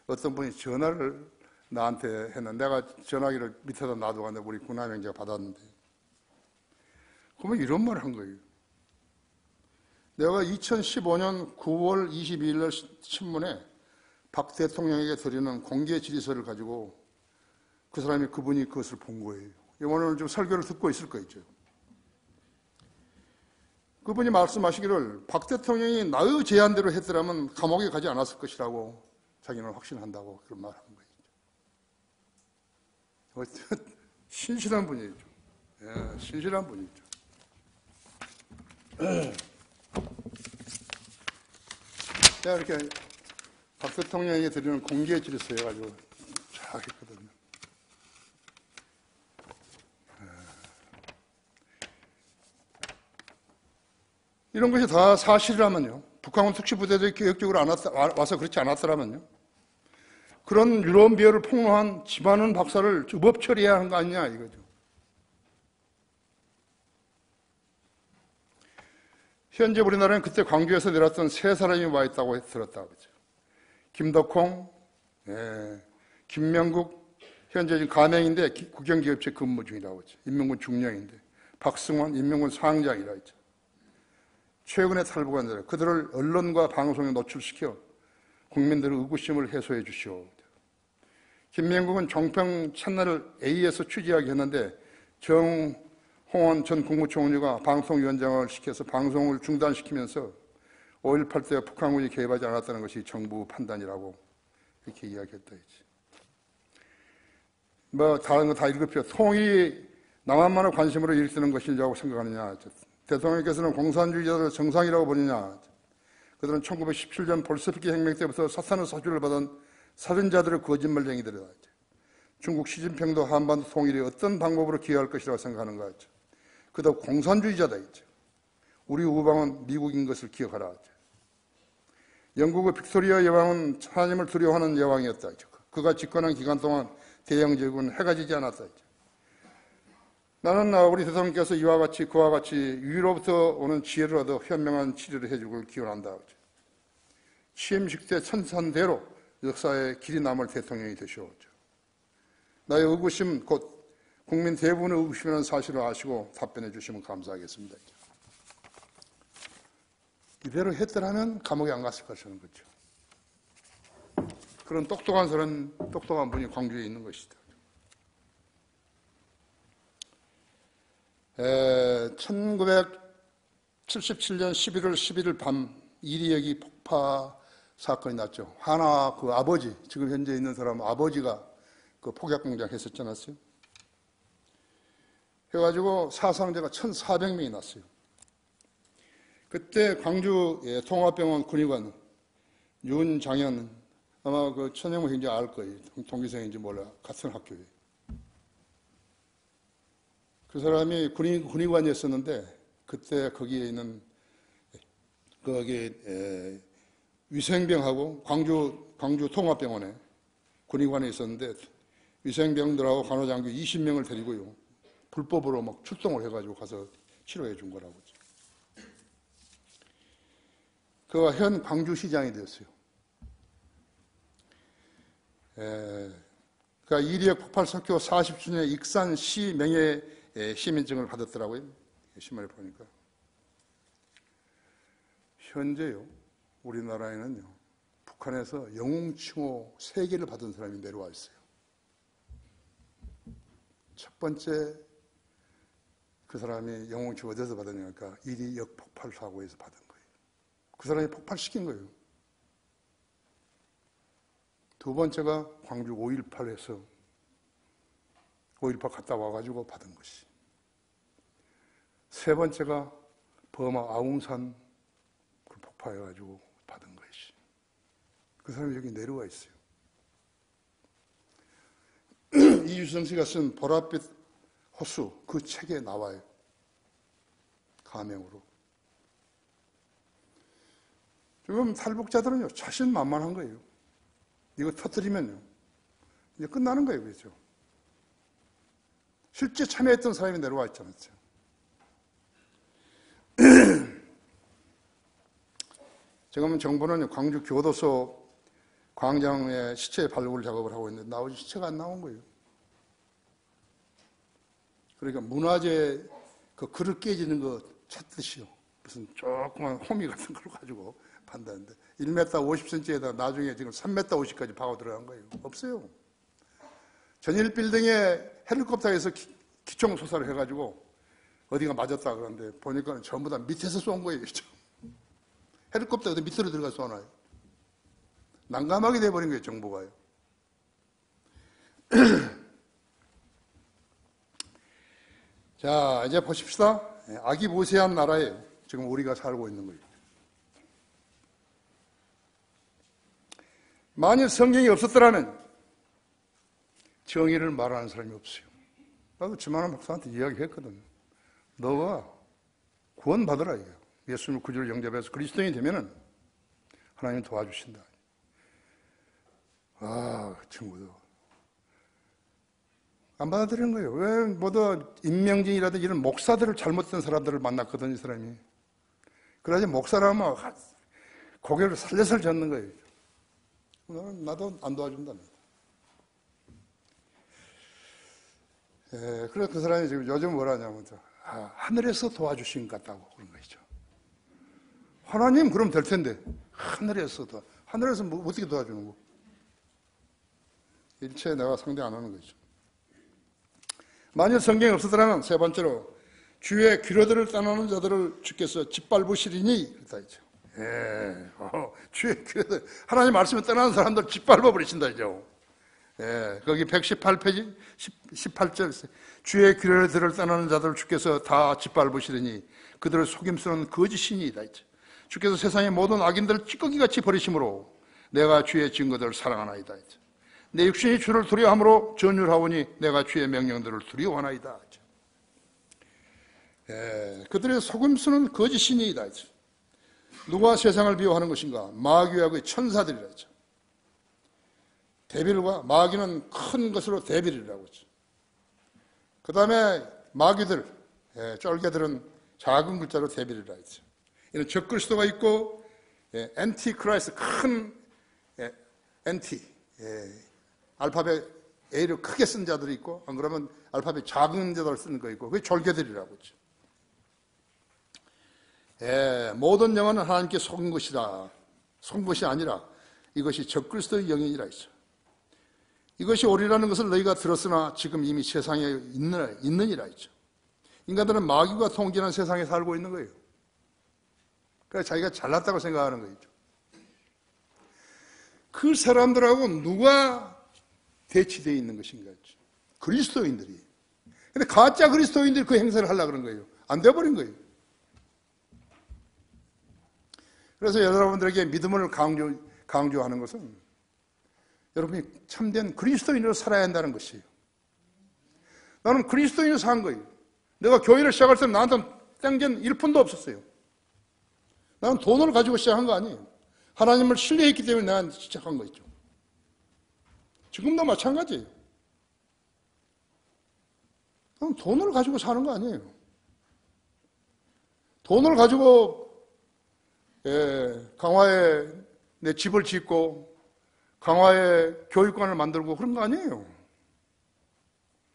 어떤 분이 전화를 나한테 했는데, 내가 전화기를 밑에다 놔두고 우리 군함형제가 받았는데, 그러면 이런 말을 한 거예요. 내가 2015년 9월 22일 날 신문에 박 대통령에게 드리는 공개 질의서를 가지고 그분이 그것을 본 거예요. 오늘 좀 설교를 듣고 있을 거 있죠. 그분이 말씀하시기를 박 대통령이 나의 제안대로 했더라면 감옥에 가지 않았을 것이라고 자기는 확신한다고 그런 말을 한 거예요. 신실한 분이죠. 예, 신실한 분이죠. 제가 이렇게 박 대통령에게 드리는 공개 질의서여가지고 쫙 했거든요. 이런 것이 다 사실이라면요, 북한군 특수부대들이 계획적으로 와서 그렇지 않았더라면요, 그런 유럽 비어를 폭로한 집안원 박사를 법 처리해야 하는 거 아니냐 이거죠. 현재 우리나라는 그때 광주에서 내렸던 세 사람이 와 있다고 들었다고 그러죠. 김덕홍, 김명국, 현재 지금 가명인데 국영기업체 근무 중이라고 그러죠. 인민군 중령인데, 박승원, 인민군 상장이라고 했죠. 최근에 탈북한 자들, 그들을 언론과 방송에 노출시켜 국민들의 의구심을 해소해 주시오. 김명국은 종평 첫날을 A에서 취재하게 했는데 정홍원 전 국무총리가 방송위원장을 시켜서 방송을 중단시키면서 5.18 때 북한군이 개입하지 않았다는 것이 정부 판단이라고 이렇게 이야기했다 했지. 다른 거 다 읽을게요. 통일이 남한만의 관심으로 일으키는 것이라고 생각하느냐. 대통령께서는 공산주의자들을 정상이라고 보느냐. 그들은 1917년 볼셰비키 혁명 때부터 사탄의 사주를 받은 살인자들의 거짓말쟁이들이다. 중국 시진핑도 한반도 통일이 어떤 방법으로 기여할 것이라고 생각하는가. 그도 공산주의자다. 우리 우방은 미국인 것을 기억하라. 영국의 빅토리아 여왕은 하나님을 두려워하는 여왕이었다. 그가 집권한 기간 동안 대영 제국은 해가 지지 않았다. 나는 우리 대통령께서 그와 같이 위로부터 오는 지혜를 얻어 현명한 치료를 해주길 기원한다. 취임식 때 천산대로 역사에 길이 남을 대통령이 되시오죠. 나의 의구심, 곧 국민 대부분의 의구심이라는 사실을 아시고 답변해 주시면 감사하겠습니다. 이대로 했더라면 감옥에 안 갔을 것이라는 거죠. 그런 똑똑한 분이 광주에 있는 것이다. 1977년 11월 11일 밤 이리역이 폭파 사건이 났죠. 하나 그 아버지, 지금 현재 있는 사람 아버지가 그 폭약공장 했었지 않았어요? 해가지고 사상자가 1,400명이 났어요. 그때 광주 통합병원 군의관 윤장현, 아마 그 천영호 형제 알 거예요. 동기생인지 몰라. 같은 학교에. 그 사람이 군의관이었었는데 그때 거기에 있는 위생병하고 광주 통합병원에 군의관에 있었는데 위생병들하고 간호장교 20명을 데리고요. 불법으로 막 출동을 해가지고 가서 치료해 준 거라고. 그가 현 광주시장이 됐어요. 그러니까 이리역 폭발 사고 40주년에 익산시 명예 시민증을 받았더라고요. 신문에 보니까. 현재요, 우리나라에는요, 북한에서 영웅칭호 3개를 받은 사람이 내려와 있어요. 첫 번째, 그 사람이 영웅칭호 어디서 받았냐니까 이리역 폭발 사고에서 받은 거예요. 그 사람이 폭발시킨 거예요. 두 번째가 광주 5.18에서 5.18 갔다 와가지고 받은 것이. 세 번째가 버마 아웅산 폭파해가지고 받은 것이. 그 사람이 여기 내려와 있어요. 이유성 씨가 쓴 보랏빛 호수 그 책에 나와요. 가명으로. 지금 탈북자들은요, 자신만만한 거예요. 이거 터뜨리면요, 이제 끝나는 거예요. 그렇죠? 실제 참여했던 사람이 내려와 있잖아요. 지금 정부는 광주 교도소 광장에 시체 발굴 작업을 하고 있는데 나오지 시체가 안 나온 거예요. 그러니까 문화재 그 그릇 깨지는 거 찾듯이요. 무슨 조그만 호미 같은 걸 가지고 판다는데 1m 50cm에다 나중에 지금 3m 50까지 파고 들어간 거예요. 없어요. 전일 빌딩에 헬리콥터에서 기총 소사를 해가지고 어디가 맞았다 그러는데 보니까 전부 다 밑에서 쏜 거예요. 헬리콥터가 밑으로 들어가 쏘나요? 난감하게 돼버린 거예요, 정부가요. 자, 이제 보십시다. 아기부세한 나라에 지금 우리가 살고 있는 거예요. 만일 성경이 없었더라면 정의를 말하는 사람이 없어요. 나도 지만한 목사한테 이야기했거든. 너가 구원받으라 이거야. 예수님을 구주로 영접해서 그리스도인이 되면은 하나님 도와주신다. 아, 그 친구도 안 받아들이는 거예요. 왜 모두 임명진이라든지 이런 목사들을 잘못된 사람들을 만났거든, 이 사람이. 그래야지 목사라면 고개를 살려살 젓는 거예요. 나도 안 도와준다. 그래서 그 사람이 지금 요즘 뭐라냐면 하늘에서 도와주신 것 같다고 그런 거죠. 하나님 그럼 될 텐데 하늘에서 뭐 어떻게 도와주는 거? 일체에 내가 상대 안 하는 거죠. 만일 성경이 없었더라면 세 번째로 주의 기뢰들을 떠나는 자들을 주께서 짓밟으시리니 그랬다 했죠. 주의 기뢰들 하나님 말씀에 떠나는 사람들 짓밟아 버리신다 했죠. 거기 118페이지 18절 주의 기뢰들을 떠나는 자들을 주께서 다 짓밟으시리니 그들을 속임수는 거짓이니이다 했죠. 주께서 세상의 모든 악인들을 찌꺼기같이 버리심으로 내가 주의 증거들을 사랑하나이다 했죠. 내 육신이 주를 두려워함으로 전율하오니 내가 주의 명령들을 두려워하나이다. 그들의 속임수는 거짓이니이다. 누가 세상을 미워하는 것인가? 마귀와 그의 천사들이라 했죠. 데빌과 마귀는 큰 것으로 데빌이라고 했죠. 그 다음에 마귀들, 쫄개들은 작은 글자로 데빌이라 했죠. 이는 적그리스도가 있고 엔티크라이스트 큰 엔티 알파벳 A를 크게 쓴 자들이 있고 안 그러면 알파벳 작은 자들을 쓰는 거 있고 그게 졸개들이라고 했죠. 모든 영혼은 하나님께 속은 것이다. 속은 것이 아니라 이것이 적그리스도의 영이라 했죠. 이것이 옳으라는 것을 너희가 들었으나 지금 이미 세상에 있느니라 했죠. 인간들은 마귀가 통제하는 세상에 살고 있는 거예요. 그래서 자기가 잘났다고 생각하는 거죠. 그 사람들하고 누가 대치되어 있는 것인가? 그리스도인들이. 근데 가짜 그리스도인들이 그 행사를 하려고 그런 거예요. 안 돼버린 거예요. 그래서 여러분들에게 믿음을 강조하는 것은 여러분이 참된 그리스도인으로 살아야 한다는 것이에요. 나는 그리스도인으로 산 거예요. 내가 교회를 시작할 때 나한테 땡긴 1푼도 없었어요. 나는 돈을 가지고 시작한 거 아니에요. 하나님을 신뢰했기 때문에 내가 시작한 거죠. 지금도 마찬가지예요. 나는 돈을 가지고 사는 거 아니에요. 돈을 가지고 강화에 내 집을 짓고 강화에 교육관을 만들고 그런 거 아니에요.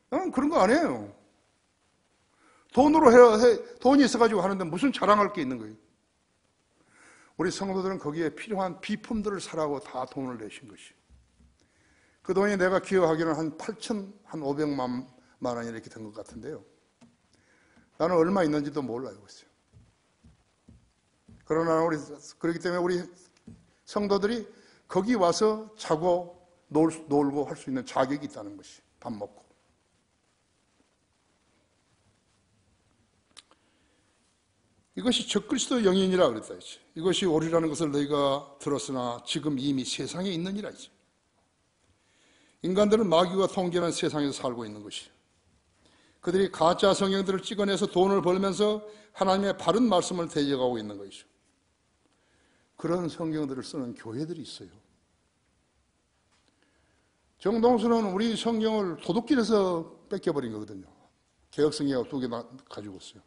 나는 그런 거 아니에요. 돈으로 돈이 있어가지고 하는데 무슨 자랑할 게 있는 거예요. 우리 성도들은 거기에 필요한 비품들을 사라고 다 돈을 내신 것이. 그 돈이 내가 기억하기로는 한 500만 원이 이렇게 된 것 같은데요. 나는 얼마 있는지도 몰라요. 그러나 그렇기 때문에 우리 성도들이 거기 와서 자고 놀고 할 수 있는 자격이 있다는 것이. 밥 먹고. 이것이 적그리스도 영인이라 그랬다 했지. 이것이 옳으라는 것을 너희가 들었으나 지금 이미 세상에 있느니라 했지. 인간들은 마귀가 통제하는 세상에서 살고 있는 것이. 그들이 가짜 성경들을 찍어내서 돈을 벌면서 하나님의 바른 말씀을 대적하고 있는 것이죠. 그런 성경들을 쓰는 교회들이 있어요. 정동수는 우리 성경을 도둑질해서 뺏겨버린 거거든요. 개혁성경을 2개 가지고 있어요.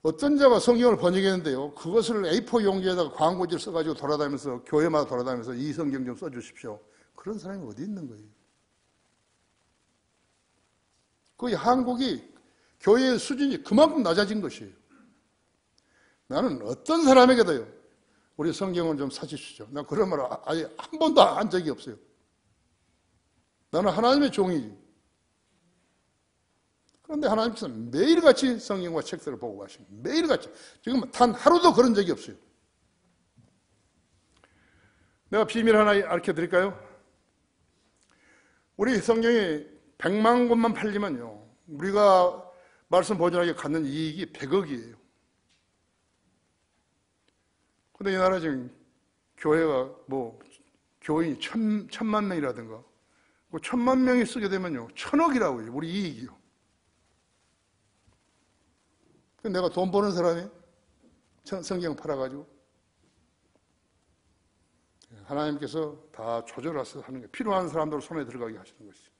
어떤 자가 성경을 번역했는데요, 그것을 A4 용지에다가 광고지를 써가지고 돌아다니면서, 교회마다 돌아다니면서 이 성경 좀 써주십시오. 그런 사람이 어디 있는 거예요? 거의 한국이 교회의 수준이 그만큼 낮아진 것이에요. 나는 어떤 사람에게도요, 우리 성경을 좀 사주시죠. 난 그런 말을 아예 한 번도 한 적이 없어요. 나는 하나님의 종이지. 그런데 하나님께서 매일같이 성경과 책들을 보고 가십니다. 매일같이. 지금 단 하루도 그런 적이 없어요. 내가 비밀 하나 알려드릴까요? 우리 성경이 100만 권만 팔리면요, 우리가 말씀 보존하게 갖는 이익이 100억이에요. 근데 이 나라 지금 교회가 교인이 1000만 명이라든가 1000만 명이 쓰게 되면요, 1000억이라고요. 우리 이익이요. 내가 돈 버는 사람이 성경 팔아가지고 하나님께서 다 조절해서 하는 게 필요한 사람들 손에 들어가게 하시는 것이죠.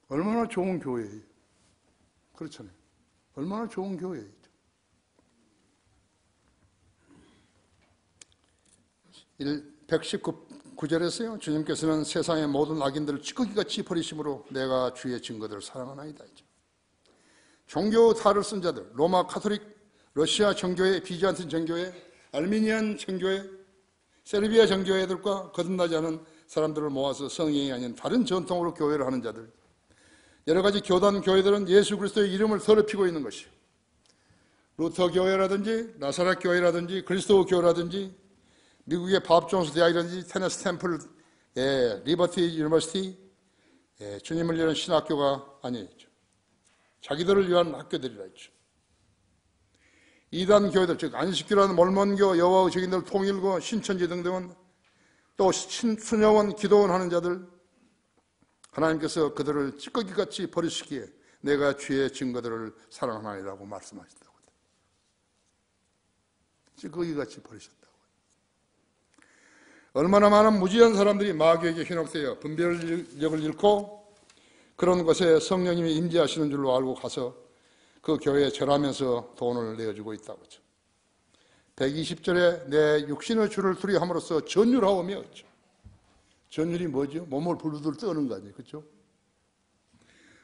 얼마나 좋은 교회예요. 그렇잖아요. 얼마나 좋은 교회예요. 119절에서요, 주님께서는 세상의 모든 악인들을 찌꺼기같이 버리심으로 내가 주의 증거들을 사랑하나이다. 종교 탈을 쓴 자들, 로마 카톨릭, 러시아 정교회, 비잔틴 정교회, 알미니안 정교회, 세르비아 정교회들과 거듭나지 않은 사람들을 모아서 성경이 아닌 다른 전통으로 교회를 하는 자들, 여러 가지 교단 교회들은 예수 그리스도의 이름을 더럽히고 있는 것이요, 루터 교회라든지 나사렛 교회라든지 그리스도 교회라든지 미국의 밥 존스 대학이라든지 테네시 템플, 리버티 유니버시티, 주님을 위한 신학교가 아니죠. 자기들을 위한 학교들이라 했죠. 이단 교회들, 즉 안식교라는 몰몬교, 여호와의 증인들, 통일교, 신천지 등등은 또 수녀원, 기도원 하는 자들, 하나님께서 그들을 찌꺼기같이 버리시기에 내가 주의 증거들을 사랑하나이라고 말씀하신다고. 찌꺼기같이 버리셨다고. 얼마나 많은 무지한 사람들이 마귀에게 현혹되어 분별력을 잃고 그런 것에 성령님이 임재하시는 줄로 알고 가서 그 교회에 절하면서 돈을 내어주고 있다고 하죠. 120절에 내 육신의 주를 두려함으로써 전율하오며, 전율이 뭐죠? 몸을 불루들 떠는 거 아니에요, 그렇죠?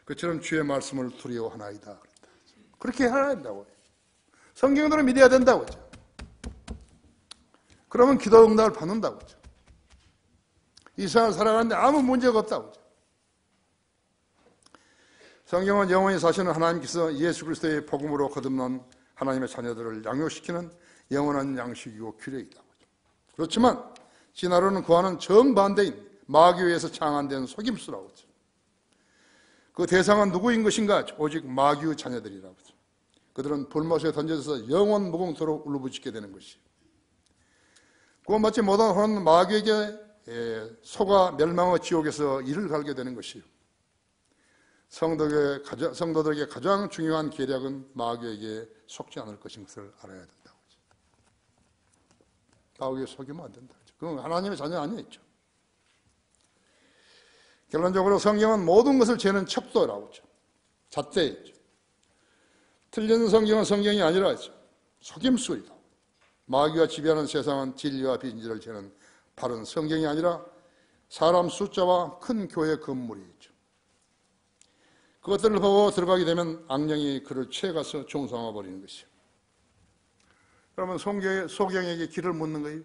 그처럼 주의 말씀을 두려워하나이다. 그렇게 해야 된다고 해요. 성경대로 믿어야 된다고 하죠. 그러면 기도 응답을 받는다고 하죠. 이 세상을 살아가는데 아무 문제가 없다고 하죠. 성경은 영원히 사시는 하나님께서 예수 그리스도의 복음으로 거듭난 하나님의 자녀들을 양육시키는 영원한 양식이고 규례이다. 그렇지만 진화론은 그와는 정반대인 마귀에 의해서 창안된 속임수라고 하죠. 그 대상은 누구인 것인가? 오직 마귀의 자녀들이라고 하죠. 그들은 불못에 던져져서 영원 무궁토록 울부짖게 되는 것이에요. 구원받지 못한 혼은 마귀에게 속아 멸망의 지옥에서 이를 갈게 되는 것이에요. 성도들에게 가장 중요한 계략은 마귀에게 속지 않을 것인 것을 알아야 된다고 하죠. 마귀에 속이면 안 된다고 하죠. 그건 하나님의 자녀 아니었죠. 결론적으로 성경은 모든 것을 재는 척도라고 하죠. 잣대였죠. 틀린 성경은 성경이 아니라 하죠. 속임수이다. 마귀가 지배하는 세상은 진리와 비진리를 재는 바른 성경이 아니라 사람 숫자와 큰 교회 건물이죠. 그것들을 보고 들어가게 되면 악령이 그를 채가서 종상화 버리는 것이요. 그러면 소경에게 길을 묻는 거예요.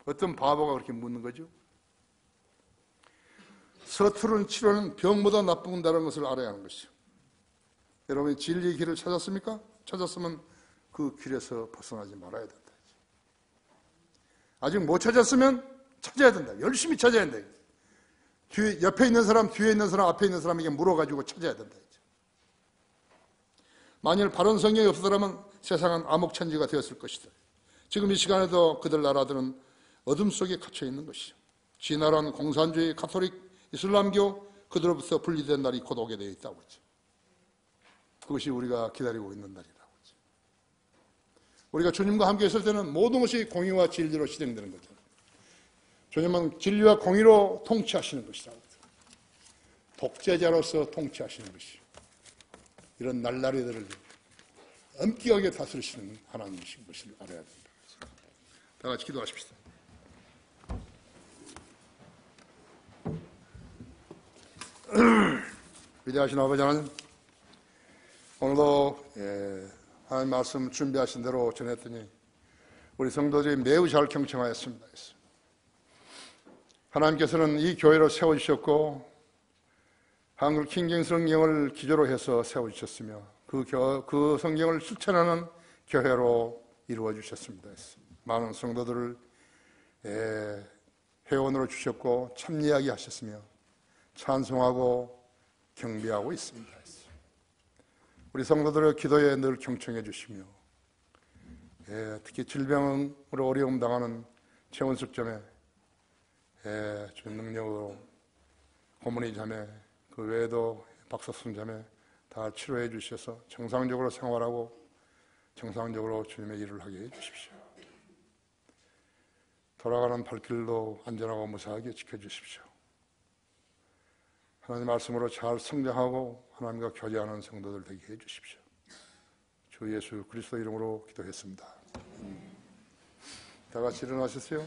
어떤 바보가 그렇게 묻는 거죠? 서투른 치료는 병보다 나쁜다는 것을 알아야 하는 것이요. 여러분이 진리의 길을 찾았습니까? 찾았으면 그 길에서 벗어나지 말아야 된다. 아직 못 찾았으면 찾아야 된다. 열심히 찾아야 된다. 옆에 있는 사람, 뒤에 있는 사람, 앞에 있는 사람에게 물어가지고 찾아야 된다. 만일 바른 성경이 없었더라면 세상은 암흑천지가 되었을 것이다. 지금 이 시간에도 그들 나라들은 어둠 속에 갇혀 있는 것이죠. 진화란 공산주의, 가톨릭, 이슬람교, 그들로부터 분리된 날이 곧 오게 되어 있다고 했죠. 그것이 우리가 기다리고 있는 날이라고 했죠. 우리가 주님과 함께 있을 때는 모든 것이 공의와 진리로 실행되는 거죠. 주님은 진리와 공의로 통치하시는 것이라고 했죠. 독재자로서 통치하시는 것이 이런 날라리들을 엄격하게 다스리시는 하나님이신 것을 알아야 된다. 다 같이 기도하십시다. 위대하신 아버지 하나님, 오늘도 하나님 말씀 준비하신 대로 전했더니 우리 성도들이 매우 잘 경청하였습니다. 하나님께서는 이 교회를 세워주셨고 한글 킹제임스 성경을 기조로 해서 세워주셨으며 그 성경을 실천하는 교회로 이루어주셨습니다. 많은 성도들을 회원으로 주셨고 참여하게 하셨으며 찬송하고 경배하고 있습니다. 우리 성도들의 기도에 늘 경청해 주시며 특히 질병으로 어려움 당하는 최원숙 자매 주님 능력으로 고문희 자매 그 외에도 박석순 자매 다 치료해 주셔서 정상적으로 생활하고 정상적으로 주님의 일을 하게 해 주십시오. 돌아가는 발길도 안전하고 무사하게 지켜주십시오. 하나님 말씀으로 잘 성장하고 하나님과 교제하는 성도들 되게 해 주십시오. 주 예수 그리스도 이름으로 기도했습니다. 다 같이 일어나셨어요?